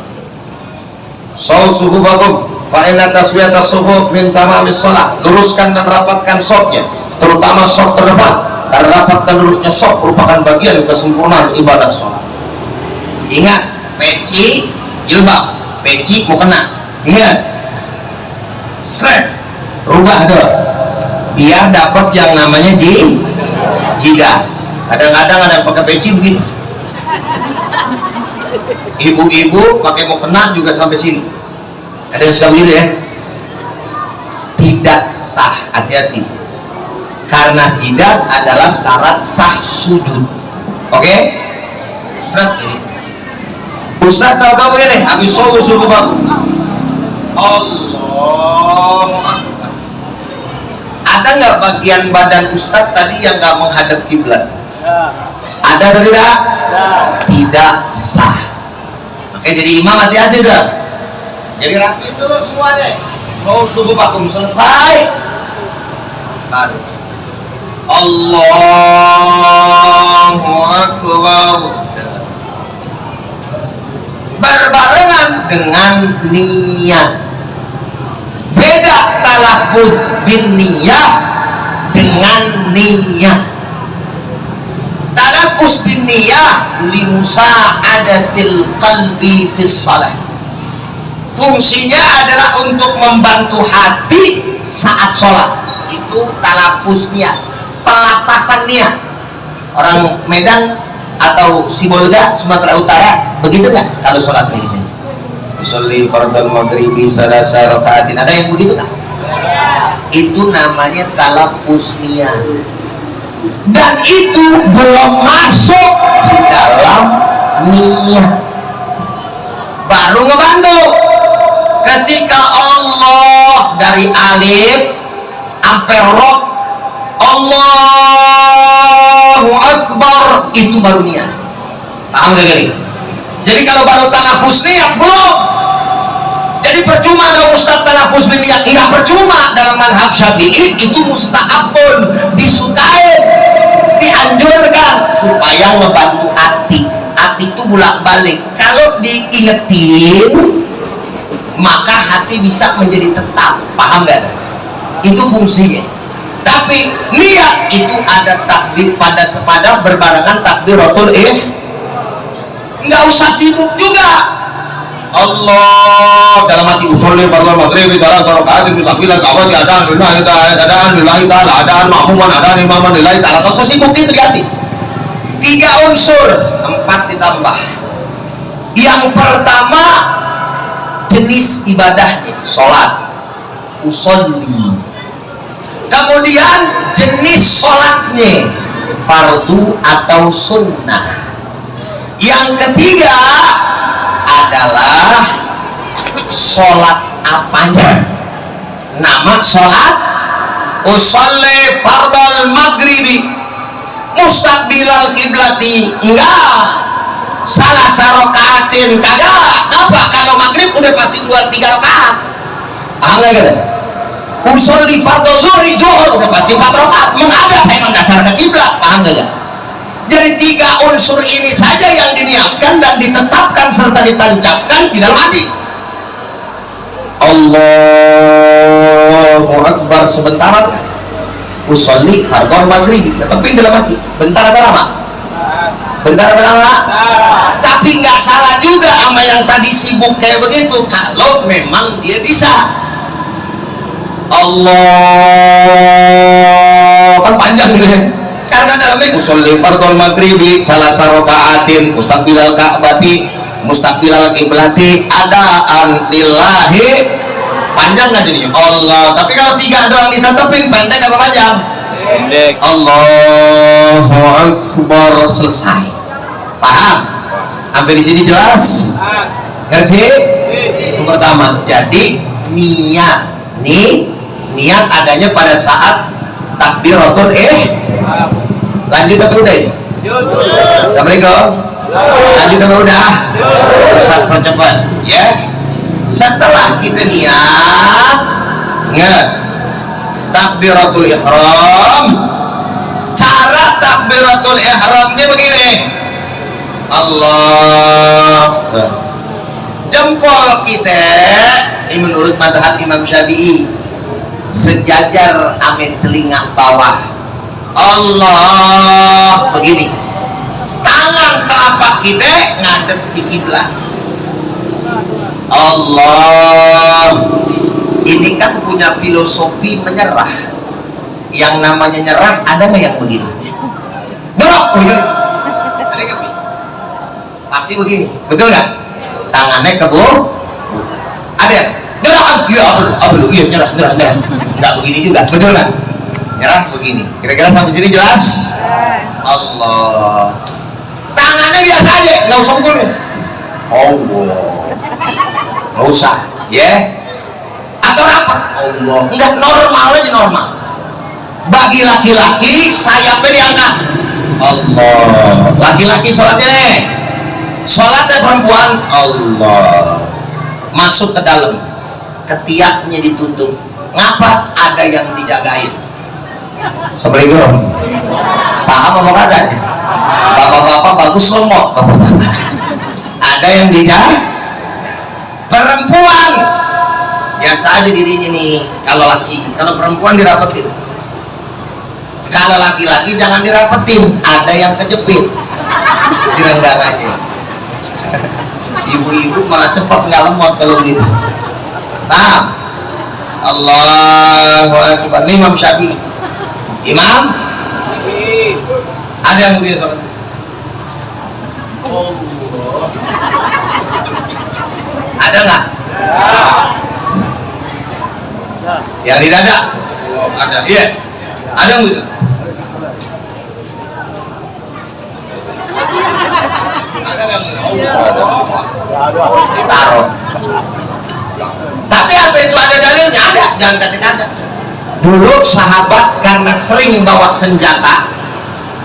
Sufufakum fa inna taswiyatas sufuf min tamamis shalah. Luruskan dan rapatkan safnya, terutama saf terdepan. Karena rapat dan lurusnya saf merupakan bagian kesempurnaan ibadah sholat. Ingat, peci jilbab, peci mau kena, ingat, straight, rubah tuh, biar dapat yang namanya jidat. Kadang-kadang ada yang pakai peci begini, ibu-ibu pakai mau kena juga sampai sini, ada yang suka begini ya, tidak sah, hati-hati, karena jidat adalah syarat sah sujud. Oke, straight ini. Ustaz tahu kamu begini, habis subuh baku. Allah. Ada nggak bagian badan Ustaz tadi yang nggak menghadap kiblat? Ada atau tidak? Tidak sah. Makanya jadi imam hati-hati tuh. Jadi rapiin dulu semuanya. Subuh baku selesai, baru Allahu Akbar, berbarengan dengan niat. Beda talafuz bin niyah dengan niat. Talafuz bin niyah limusa'adatil qalbi fis shalah. Fungsinya adalah untuk membantu hati saat sholat. Itu talafuz niat, pelapasan niat. Orang Medan atau Sibolga, Sumatera Utara, begitu nggak kalau sholat di sini? Usolli fardal maghribi salasa rakaatin, ada yang begitu nggak? Itu namanya talafuz niat. Dan itu belum masuk di dalam niat. Baru ngebantu. Ketika Allah dari alif sampai roh, Allahu Akbar, itu baru niat. Paham gak gini? Jadi kalau baru talafuz niat belum. Jadi percuma ada Ustaz talafuz niat, nggak percuma. Dalam mazhab Syafi'i itu mustahabun, disukai, dianjurkan supaya ngebantu hati. Hati itu bolak-balik. Kalau diingetin, maka hati bisa menjadi tetap. Paham gak? Itu fungsinya. Tapi niat itu ada takbir pada sepada berbarengan takbiratul nggak usah sibuk juga. Allah dalam hati usolli fardal maghribi salasa rakaatin musafilan ka'bati adaan lillahi ta'ala adaan ma'muman adaan imaman lillahi ta'ala. Nggak usah sibuk itu di hati. 3 unsur, 4 ditambah. Yang pertama jenis ibadahnya, sholat, usolli. Kemudian jenis sholatnya, fardu atau sunnah. Yang ketiga adalah sholat apanya. Nama sholat, usolli fardal maghribi mustaqbilal kiblati, enggak salah sarokaatin, kagak. Apa? Kalau maghrib udah pasti 2-3 rakaat. Paham gak gitu? Usolli fardhu zuhri zuhur udah pasti 4 rakaat. Menghadap emang dasar ke kiblat. Paham gak? Jadi 3 unsur ini saja yang diniatkan dan ditetapkan serta ditancapkan di dalam hati. Allahu Akbar sebentar kan? Usolli fardhu maghribi tetapin dalam hati. Bentar apa lama? Bentar apa lama? Tapi nggak salah juga sama yang tadi sibuk kayak begitu kalau memang dia bisa. Allah kan panjang nih, karena dalamnya usolli fardhu maghribi salasa rakaatin mustaqbilal ka'bati mustaqbilal kiblati adaan lillahi, panjang nggak jadinya? Allah. Tapi kalau 3 doang ditetapin, pendek apa panjang? Pendek. Allahu Akbar, selesai. Paham? Sampai di sini jelas? Ngerti? Itu pertama. Jadi niat niat adanya pada saat takbiratul lanjut tapi udah ini. Assalamualaikum. Lanjut tapi udah. Ustaz percepat ya. Setelah kita niat, ingat takbiratul ihram. Cara takbiratul ihramnya begini. Allah, jempol kita ini menurut mazhab Imam Syafi'i sejajar ame telinga bawah. Allah begini, tangan telapak kita ngadep ke kiblat. Allah ini kan punya filosofi menyerah. Yang namanya nyerah ada nggak yang begini? Dorok, oh iya. Ada nggak? Pasti begini, betul nggak? Tangannya ke bawah. Ada? Nyerah, iya apa lu? Iya nyerah. Nggak begini juga, betul nggak? Nyerah begini. Kira-kira sampai sini jelas? Allah. Tangannya biasa aja, nggak usah begini. Allah, nggak usah ya. Atau rapat Allah, enggak, normal aja, normal. Bagi laki-laki sayapnya diangkat Allah. Laki-laki sholatnya nih, sholatnya perempuan Allah, masuk ke dalam, ketiaknya ditutup. Ngapa? Ada yang dijagain. Assalamualaikum. Paham apa kagak? Bapak-bapak bagus somok. Ada yang dijaga. Perempuan biasa aja dirinya nih. Kalau laki, kalau perempuan dirapetin. Kalau laki-laki jangan dirapetin, ada yang kejepit, direnggang aja. Ibu-ibu malah cepat nggak lemot kalau begitu. Paham? Allahu Akbar. Ini Imam Syafi'i. Imam? Ada yang begini sholat? Allah. Ada nggak? Yang di dada? Oh, ada. Iya. Ada yang begini? Ada yang begini? Allah. Ditaruh. Tapi apa itu ada dalilnya? Ada. Jangan kata-kata. Dulu sahabat karena sering bawa senjata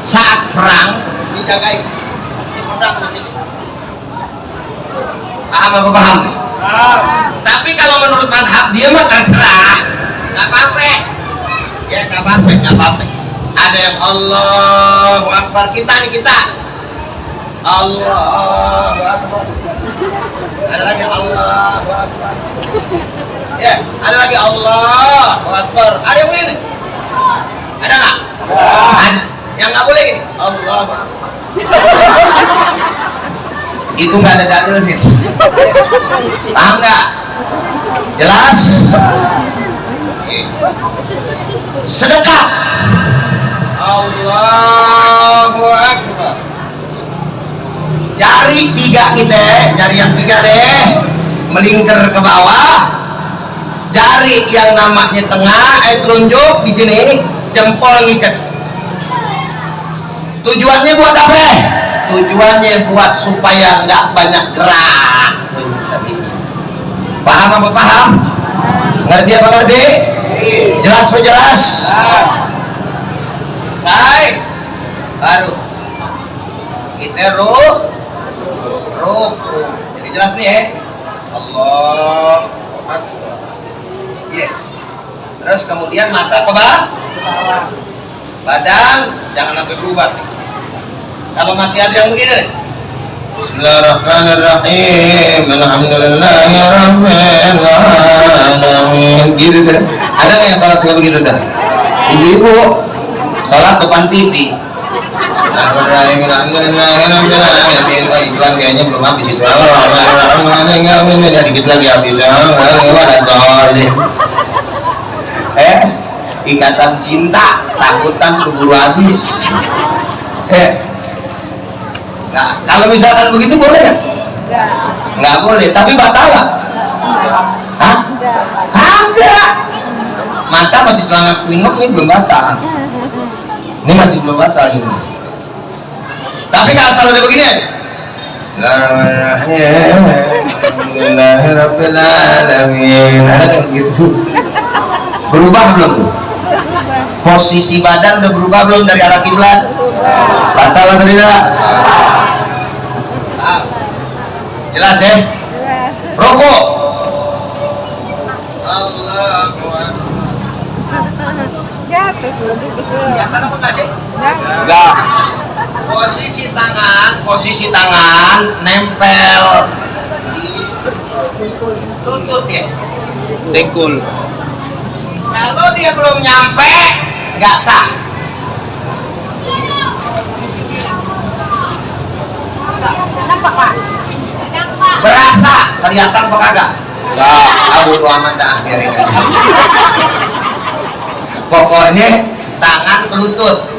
saat perang dijagain. Ini pedang di sini. Paham apa paham? Tapi kalau menurut madhab dia mah terserah, nggak apa-apa. Ya nggak apa-apa, nggak apa-apa. Ada yang Allahu Akbar, kita nih kita. Allahu Akbar. Ada lagi Allahu Akbar. Ya, ada lagi Allahu Akbar. Ada yang begini? Ada nggak? Ada. Yang nggak boleh ini Allahu Akbar. Itu nggak ada dalil situ. Paham nggak? Jelas? Sedekah. Allahu Akbar. Jari tiga kita, jari yang tiga deh, melingkar ke bawah. Jari yang namanya tengah, telunjuk di sini, jempol ngikat. Tujuannya buat apa? Tujuannya buat supaya nggak banyak gerak. Paham apa paham? Ngerti apa ngerti? Jelas apa jelas? Selesai. Baru kita ruku. Jadi jelas nih ya. Allahu Akbar. Iya. Terus kemudian mata ke bawah. Badan jangan sampai berubah nih. Kalau masih ada yang begini, Bismillahirrahmanirrahim. Alhamdulillahirabbil alamin. Gitu kan? Ada nggak yang salat suka begitu kan? Ibu-ibu salat depan TV. Alhamdulillahirabbil alamin. Oh, iklan kayaknya belum habis itu. Alhamdulillahirabbil alamin. Dikit lagi habis. Ikatan cinta, takutan keburu habis. Nah, kalau misalkan begitu boleh ya? Nggak boleh, tapi batal nggak? Hah? Kagak. Mata masih celana celingok ini belum batal. Ini masih belum batal ini. Tapi kalau asal udah begini aja. Alhamdulillahirabbil alamin. Ada kayak gitu. Berubah belum tuh? Posisi badan udah berubah belum dari arah kiblat? Batal atau tidak? Jelas ya? Rokok. Allahu Akbar. Ya, atas lebih betul. Ya, tanah apa sih? Enggak. Posisi tangan nempel di lutut ya. Dengkul. Kalau dia belum nyampe, nggak sah. Nampak Pak? Berasa, kelihatan apa kagak? Enggak. Abu doa aman dah, biarin aja. Pokoknya tangan ke lutut,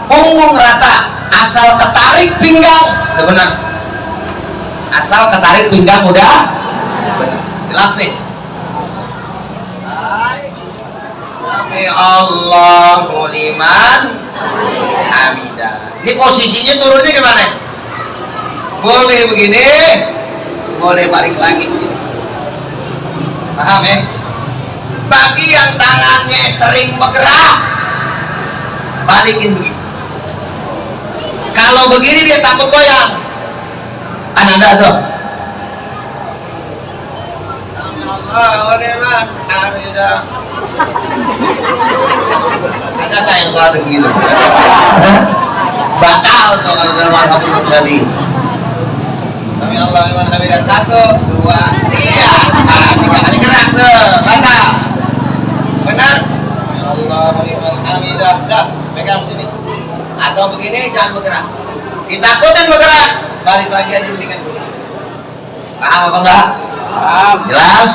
punggung rata, asal ketarik pinggang, udah benar. Asal ketarik pinggang udah benar. Jelas nih. Sami Allahu liman hamidah. Ini posisinya turunnya gimana? Boleh begini, boleh balik lagi. Paham ya? Bagi yang tangannya sering bergerak, balikin begini. Kalau begini dia takut goyang. Kan ada tuh. Ada nggak yang sholat begitu? Batal tuh kalau dalam mazhab Imam Syafi'i. Sami Allah liman hamidah, 1, 2, 3. Nah, 3 kali gerak tuh, batal. Benar? Sami Allah liman hamidah. Dah, pegang sini. Atau begini, jangan bergerak. Ditakutin bergerak, balik lagi aja mendingan begini. Paham apa enggak? Paham. Jelas.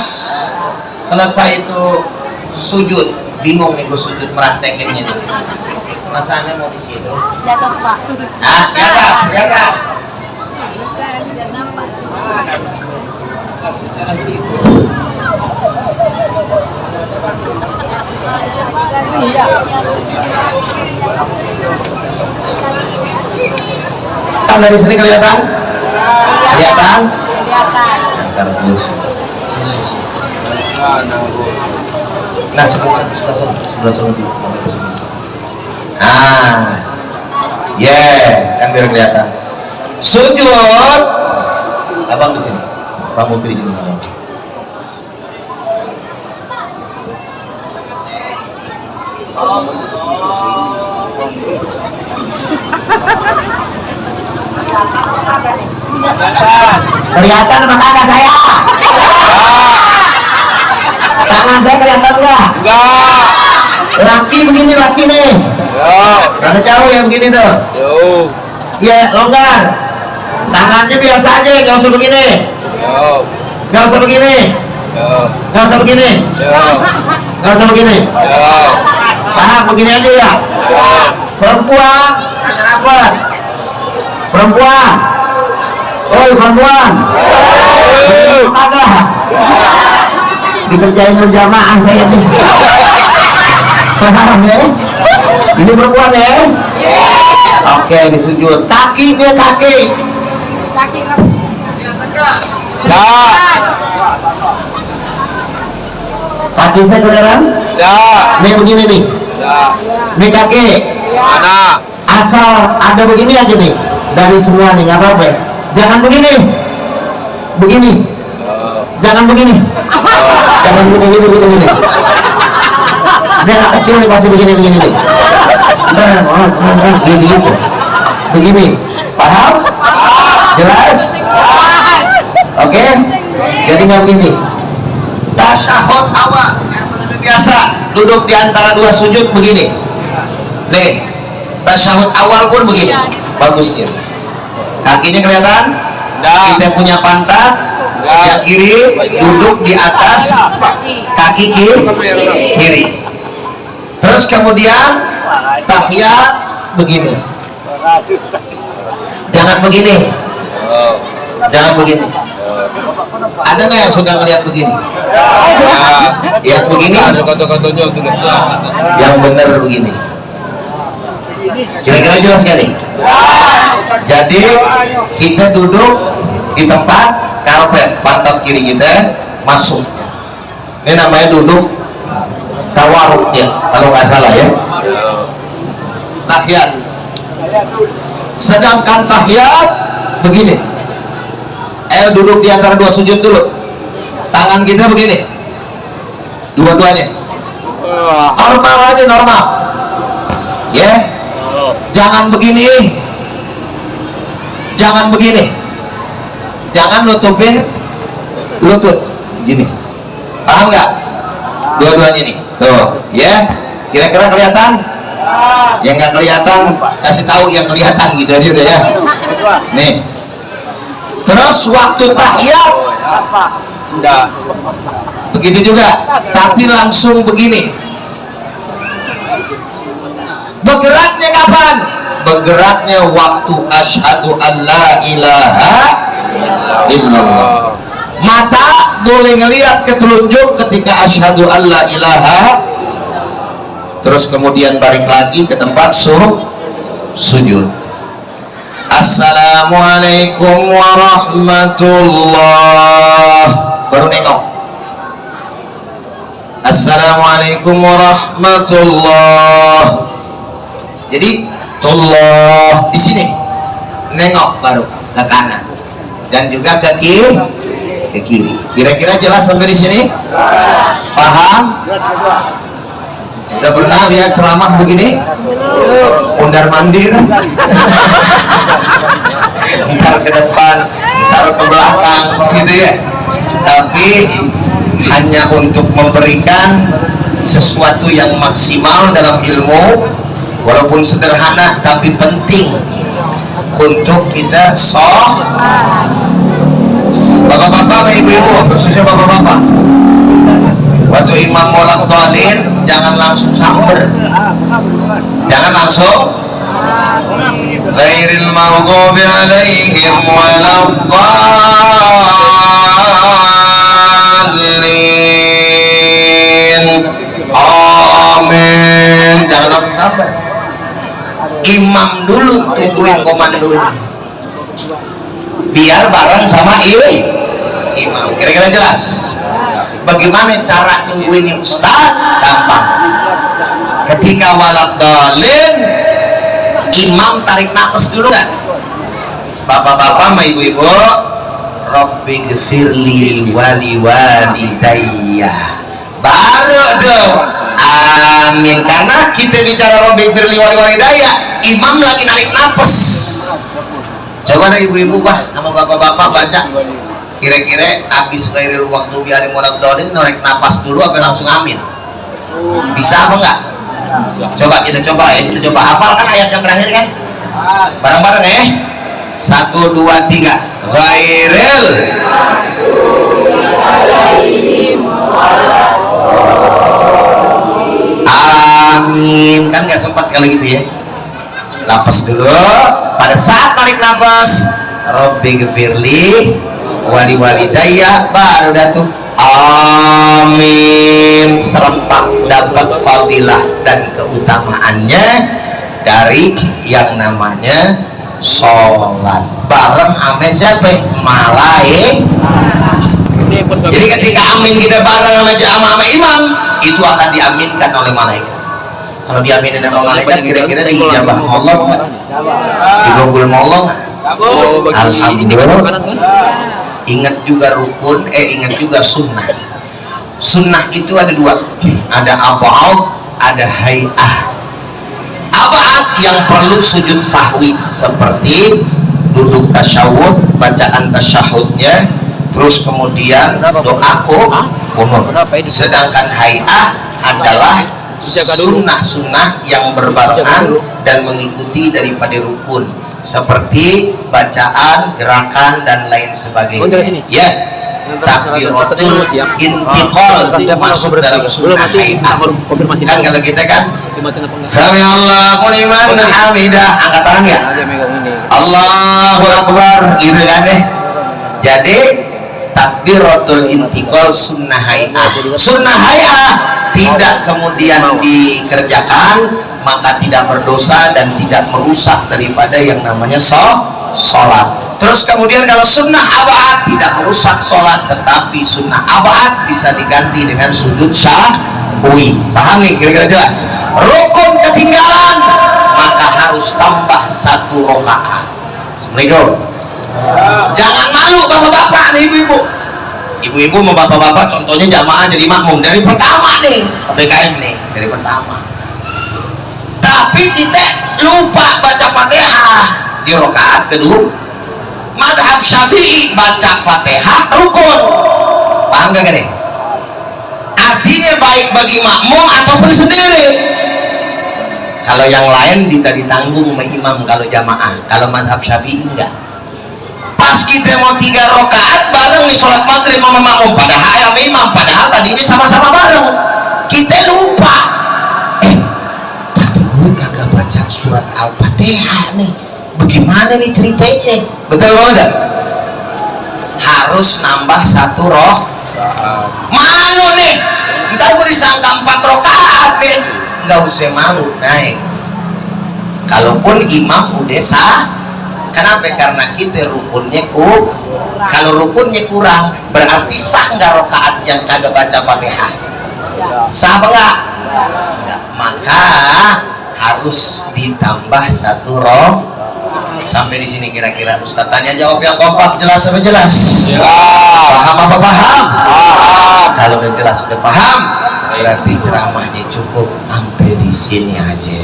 Selesai itu sujud. Bingung nih gue sujud meraktekinnya nih. Masanya mau di situ. Di atas Pak. Ah, di atas, di atas. Kan dari sini kelihatan? Kelihatan? Kelihatan. Ntar dulu sih. Nah, sebelah sana dulu. Ah, kan biar kelihatan. Sujud, abang di sini, Bang Mutri di sini. Abang. Kelihatan apa kagak saya? Tangan saya kelihatan enggak? Enggak. Laki begini, laki nih. Yo. Ada cowok yang begini tuh. Yo. Ya, longgar. Tangannya biasa aja, nggak usah begini. Yo. Nggak usah begini. Yo. Nggak usah begini. Yo. Nggak usah begini. Yo. Paham begini aja ya. Yo. Perempuan, ajar apa? Perempuan. Oi perempuan. Ada. Dikerjain berjamaah saya nih. Paham ya? Ini perempuan ya? Oke, disujud. Kakinya kaki. Kaki Kelihatan nggak? Ya. Kaki saya kelihatan? Ya. Nih begini nih. Ya. Nih kaki. Mana? Asal ada begini aja nih. Dari semua nih, nggak apa-apa. Jangan begini. Begini. Jangan begini. Jangan begini. Dia anak kecil nih pasti begini nih. Gitu. Begini. Paham? Jelas? Oke? Jadi nggak begini. Tasyahud awal yang lebih biasa duduk di antara dua sujud begini. Nih, tasyahud awal pun begini. Bagusnya. Kakinya kelihatan? Ya. Kita punya pantat. Ya. Yang kiri duduk di atas kaki kiri. Terus kemudian tahiyat begini. Jangan begini. Jangan begini. Ada nggak yang suka ngeliat begini? Yang begini? Ada kata-katanya tuh. Yang benar begini. Kira-kira jelas sekali. Jadi kita duduk di tempat karpet, pantat kiri kita masuk. Ini namanya duduk tawaruk ya, kalau nggak salah ya. Tahiyat. Sedangkan tahiyat begini. Duduk di antara dua sujud dulu. Tangan kita begini. Dua-duanya. Normal aja, normal. Ya. Jangan begini. Jangan begini. Jangan nutupin lutut gini. Paham nggak? Dua-duanya nih. Tuh, ya. Kira-kira kelihatan? Yang nggak kelihatan kasih tahu yang kelihatan gitu aja udah ya. Nih. Terus waktu tahiyat Enggak. begitu juga, tapi langsung begini. Bergeraknya kapan? Bergeraknya waktu asyhadu alla ilaha illallah. Mata boleh ngelihat ke telunjuk ketika asyhadu alla ilaha. Terus kemudian balik lagi ke tempat sujud. Assalamualaikum warahmatullah, baru nengok. Assalamualaikum warahmatullah. Jadi tullah di sini, nengok baru ke kanan dan juga ke kiri. Kira-kira jelas sampai di sini? Paham? Udah pernah lihat ceramah begini? Mundar mandir. Ntar ke depan, ntar ke belakang, gitu ya. Tapi hanya untuk memberikan sesuatu yang maksimal dalam ilmu, walaupun sederhana tapi penting untuk kita bapak-bapak, ibu-ibu, khususnya bapak-bapak, waktu imam molak dolin jangan langsung samber, jangan langsung ghairil maghdubi alaihim waladdallin, amin, jangan langsung samber. Imam dulu tungguin komandonya biar bareng sama imam. Kira-kira jelas? Bagaimana cara nungguin ustaz? Gampang. Ketika waladdallin, imam tarik nafas dulu kan? Bapak-bapak, ibu-ibu, Rabbi gfirli wali walidayya, baru tuh amin. Karena kita bicara Rabbi gfirli wali walidayya, imam lagi narik nafas. Coba dari ibu-ibu sama bapak-bapak baca. Kira-kira habis ghairil waktu biarin waladdallin narik nafas dulu apa langsung amin? Bisa apa enggak? Coba kita coba ya, kita coba hafalkan ayat yang terakhir kan? Bareng-bareng ya. 1, 2, 3. Ghairil amin. Kan nggak sempat kalau gitu ya. Nafas dulu. Pada saat tarik nafas, Rabbi gfirli wali walidayya, baru datu amin, serempak dapat fadilah dan keutamaannya dari yang namanya sholat bareng ame siapa? Malaik. Jadi ketika amin kita bareng sama imam, itu akan diaminkan oleh malaikat. Kalau diaminin sama malaikat, kira-kira diijabah Allah nggak? Dikabul Allah nggak? Alhamdulillah. Ingat juga rukun, ingat juga sunnah. Sunnah itu ada dua, ada ab'ad, ada hay'ah. Ab'ad yang perlu sujud sahwi, seperti duduk tasyahud, bacaan tasyahudnya, terus kemudian doa kunut. Sedangkan hay'ah adalah sunnah-sunnah yang berbarengan dan mengikuti daripada rukun, seperti bacaan, gerakan dan lain sebagainya. Ya, takbiratul intiqal masuk dalam sunnah hay'ah. Kan kalau kita kan sami Allahu liman hamidah, angkat tangan ya, Allahu akbar, gitu kan deh. Jadi takbiratul intiqal sunnah hay'ah. Sunnah hay'ah tidak kemudian dikerjakan, maka tidak berdosa dan tidak merusak daripada yang namanya sholat. Terus kemudian kalau sunnah ab'ad tidak merusak sholat, tetapi sunnah ab'ad bisa diganti dengan sujud syahwi. Paham nih? Kira-kira jelas? Rukun ketinggalan, maka harus tambah 1 rakaat. Assalamualaikum. Jangan malu bapak-bapak nih, ibu-ibu. Ibu-ibu sama bapak-bapak contohnya jamaah jadi makmum dari pertama nih, PPKM nih dari pertama. Tapi kita lupa baca Fatihah di rakaat kedua. Mazhab Syafi'i baca Fatihah rukun. Paham gak nih? Artinya baik bagi makmum ataupun sendiri. Kalau yang lain ditanggung sama imam kalau jamaah. Kalau mazhab Syafi'i enggak. Pas kita mau 3 rakaat bareng nih sholat maghrib sama makmum, padahal sama imam, padahal tadi ini sama-sama bareng, kita lupa. Tapi gue kagak baca surat Al-Fatihah nih. Bagaimana nih ceritanya? Betul banget? Harus nambah 1 roh. Malu nih. Ntar gue disangka 4 rakaat nih. Nggak usah malu, naik. Kalaupun imam udah Kenapa? Karena kita rukunnya kalau rukunnya kurang berarti sah nggak rokaat yang kagak baca Fatihah? Sah apa enggak? Enggak. Maka harus ditambah satu roh. Sampai di sini kira-kira Ustaz tanya jawab yang kompak, jelas apa jelas? Paham apa paham? Kalau udah jelas udah paham, berarti ceramahnya cukup sampai di sini aja.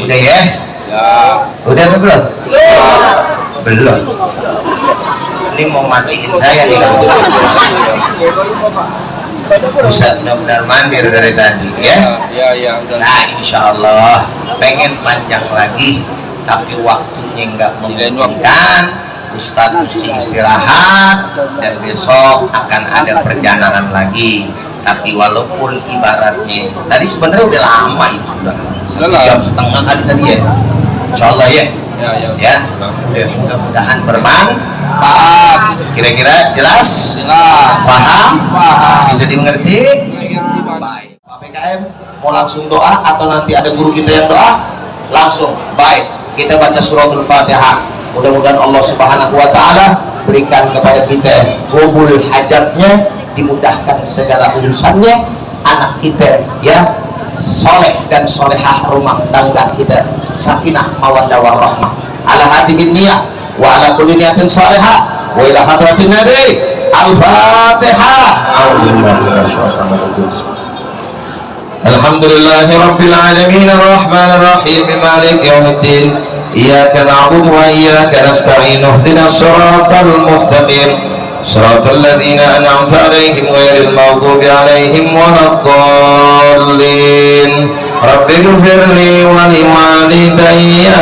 Udah ya? Udah apa belum? Belum. Ini mau matiin saya nih kalau Ustaz benar-benar mandir dari tadi ya. Nah insya Allah pengen panjang lagi, tapi waktunya nggak memungkinkan. Ustadz mesti istirahat dan besok akan ada perjalanan lagi. Tapi walaupun ibaratnya tadi sebenarnya udah lama itu, udah 1,5 jam kali tadi ya. Insya Allah ya. Ya. Mudah-mudahan bermanfaat. Kira-kira jelas? Paham? Bisa dimengerti? Baik. Pak PKM mau langsung doa atau nanti ada guru kita yang doa? Langsung. Baik. Kita baca suratul Fatihah. Mudah-mudahan Allah Subhanahu wa taala berikan kepada kita qabul hajatnya, dimudahkan segala urusannya, anak kita ya soleh dan solehah, rumah tangga kita sakinah mawaddah warahmah, ala hadhihi niyah wa ala kulli niyatin salihah wa ila hadratin nabi. Al-Fatihah. Alhamdulillahi rabbil alamin arrahmanir rahim maliki yaumiddin iyyaka na'budu wa iyyaka nasta'in ihdinas siratal mustaqim siratal ladzina an'amta 'alaihim ghairil maghdubi 'alaihim waladdallin. Rabbighfirli wa liwalidayya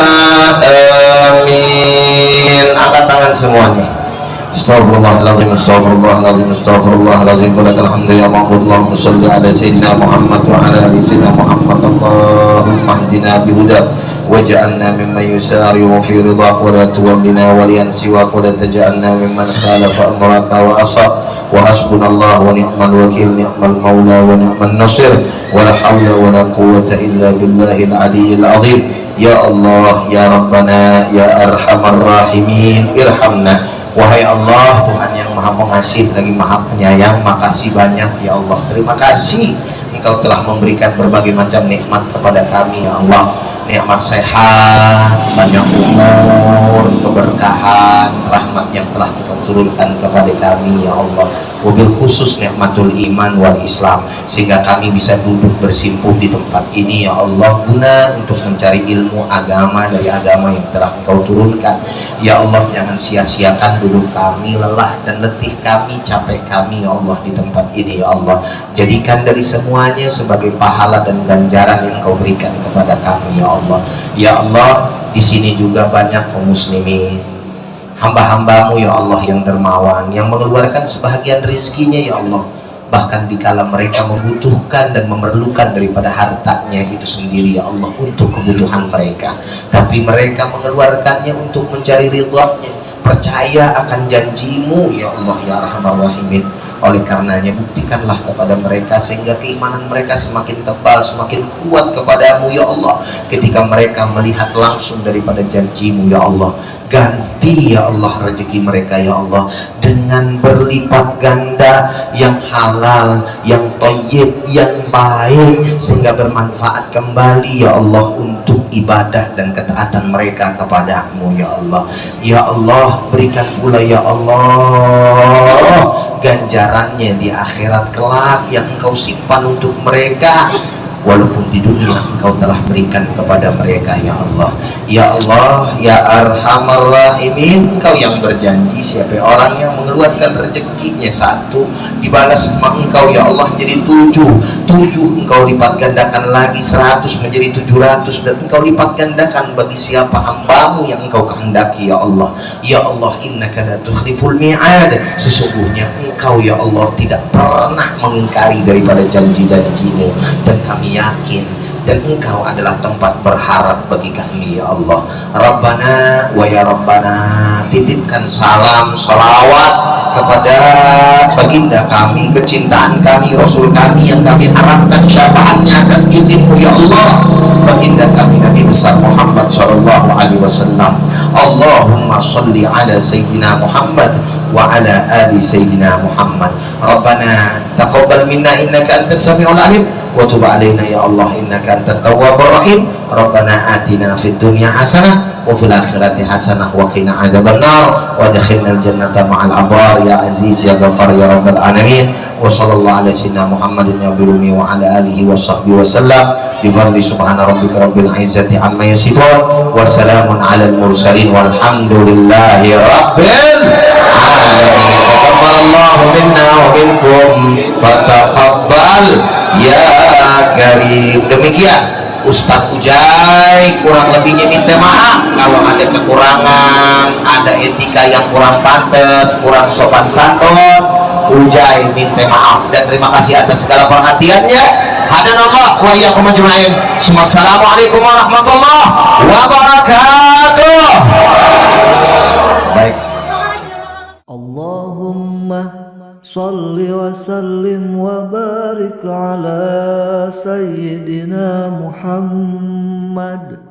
amin. Angkat tangan semuanya. Astaghfirullahaladzim, astaghfirullahaladzim, astaghfirullahaladzim. Walakal hamdu ya ma'bud. Allahumma salli ala sayyidina Muhammad wa ala ali sayyidina Muhammad. Allahumma hdina bihudak waj'alna mimman yusari'u fi ridhak wa la tuwallina waliyan siwak wa la taj'alna mimman khalafa amraka wa asab. Wa hasbunallahu wa ni'mal wakil, ni'mal maula wa ni'mal nasir. Wa la hawla wa la quwwata illa billahil aliyyil azim. Ya Allah, ya Rabbana, ya Arhamar Rahimin, irhamna. Wahai Allah, Tuhan yang maha pengasih lagi maha penyayang, makasih banyak ya Allah. Terima kasih Engkau telah memberikan berbagai macam nikmat kepada kami ya Allah. Nikmat sehat, banyak umur, keberkahan, rahmat yang telah Engkau turunkan kepada kami ya Allah. Wabil khusus nikmatul iman wal Islam, sehingga kami bisa duduk bersimpuh di tempat ini ya Allah, guna untuk mencari ilmu agama dari agama yang telah Engkau turunkan ya Allah. Jangan sia-siakan duduk kami, lelah dan letih kami, capek kami ya Allah di tempat ini ya Allah. Jadikan dari semuanya sebagai pahala dan ganjaran yang Kau berikan kepada kami ya Allah. Ya Allah, di sini juga banyak kaum muslimin, hamba-hambamu ya Allah yang dermawan, yang mengeluarkan sebahagian rezekinya ya Allah, bahkan dikala mereka membutuhkan dan memerlukan daripada hartanya itu sendiri ya Allah untuk kebutuhan mereka, tapi mereka mengeluarkannya untuk mencari ridha-Nya, percaya akan janjimu ya Allah ya Arhamar Rahimin. Oleh karenanya buktikanlah kepada mereka sehingga keimanan mereka semakin tebal, semakin kuat kepadamu ya Allah. Ketika mereka melihat langsung daripada janjimu ya Allah, ganti ya Allah rezeki mereka ya Allah dengan berlipat ganda yang halal, yang thayyib, yang baik, sehingga bermanfaat kembali ya Allah untuk ibadah dan ketaatan mereka kepadamu ya Allah. Ya Allah, berikan pula ya Allah ganjarannya di akhirat kelak yang Engkau simpan untuk mereka, walaupun di dunia Engkau telah berikan kepada mereka ya Allah. Ya Allah, ya Arhamar Rahimin, Engkau yang berjanji siapa orang yang mengeluarkan rezekinya 1 dibalas sama Engkau ya Allah jadi 7 Engkau lipat gandakan lagi 100 menjadi 700, dan Engkau lipat gandakan bagi siapa hambamu yang Engkau kehendaki ya Allah. Ya Allah, innaka la tukhliful mi'ad, sesungguhnya Engkau ya Allah tidak pernah mengingkari daripada janji-janjimu, dan kami yakin dan Engkau adalah tempat berharap bagi kami ya Allah. Rabbana wa ya Rabbana, titipkan salam salawat kepada baginda kami, kecintaan kami, Rasul kami yang kami harapkan syafaatnya atas izinmu ya Allah, baginda kami Nabi besar Muhammad sallallahu alaihi wasallam. Allahumma shalli ala sayyidina Muhammad wa ala ali sayyidina Muhammad. Rabbana taqabbal minna innaka antas samiul alim wa tub alaina ya Allah innaka antat tawwabur rahim. Rabbana atina fid dunya hasanah wa fil akhirati hasanah wa qina adzabannar wa adkhilnal jannata ma'al abrar ya aziz ya ghafar ya rabbal alamin. Wa sallallahu ala sayyidina Muhammadin ya birumi wa ala alihi wa sahbihi wa sallam bi fadli subhana rabbika rabbil izzati amma yasifun wa salamun alal mursalin walhamdulillahi rabbil alamin. Taqabbalallahu minna wa minkum fataqabbal ya karim. Demikian Ustadz Ujai, kurang lebihnya minta maaf kalau ada kekurangan, ada etika yang kurang pantas, kurang sopan santun. Ujai minta maaf dan terima kasih atas segala perhatiannya. Hadanallah wa iyyakum ajmain. Assalamualaikum warahmatullahi wabarakatuh. Baik. Allahumma salli wa sallim wa barik ala sayyidina Muhammad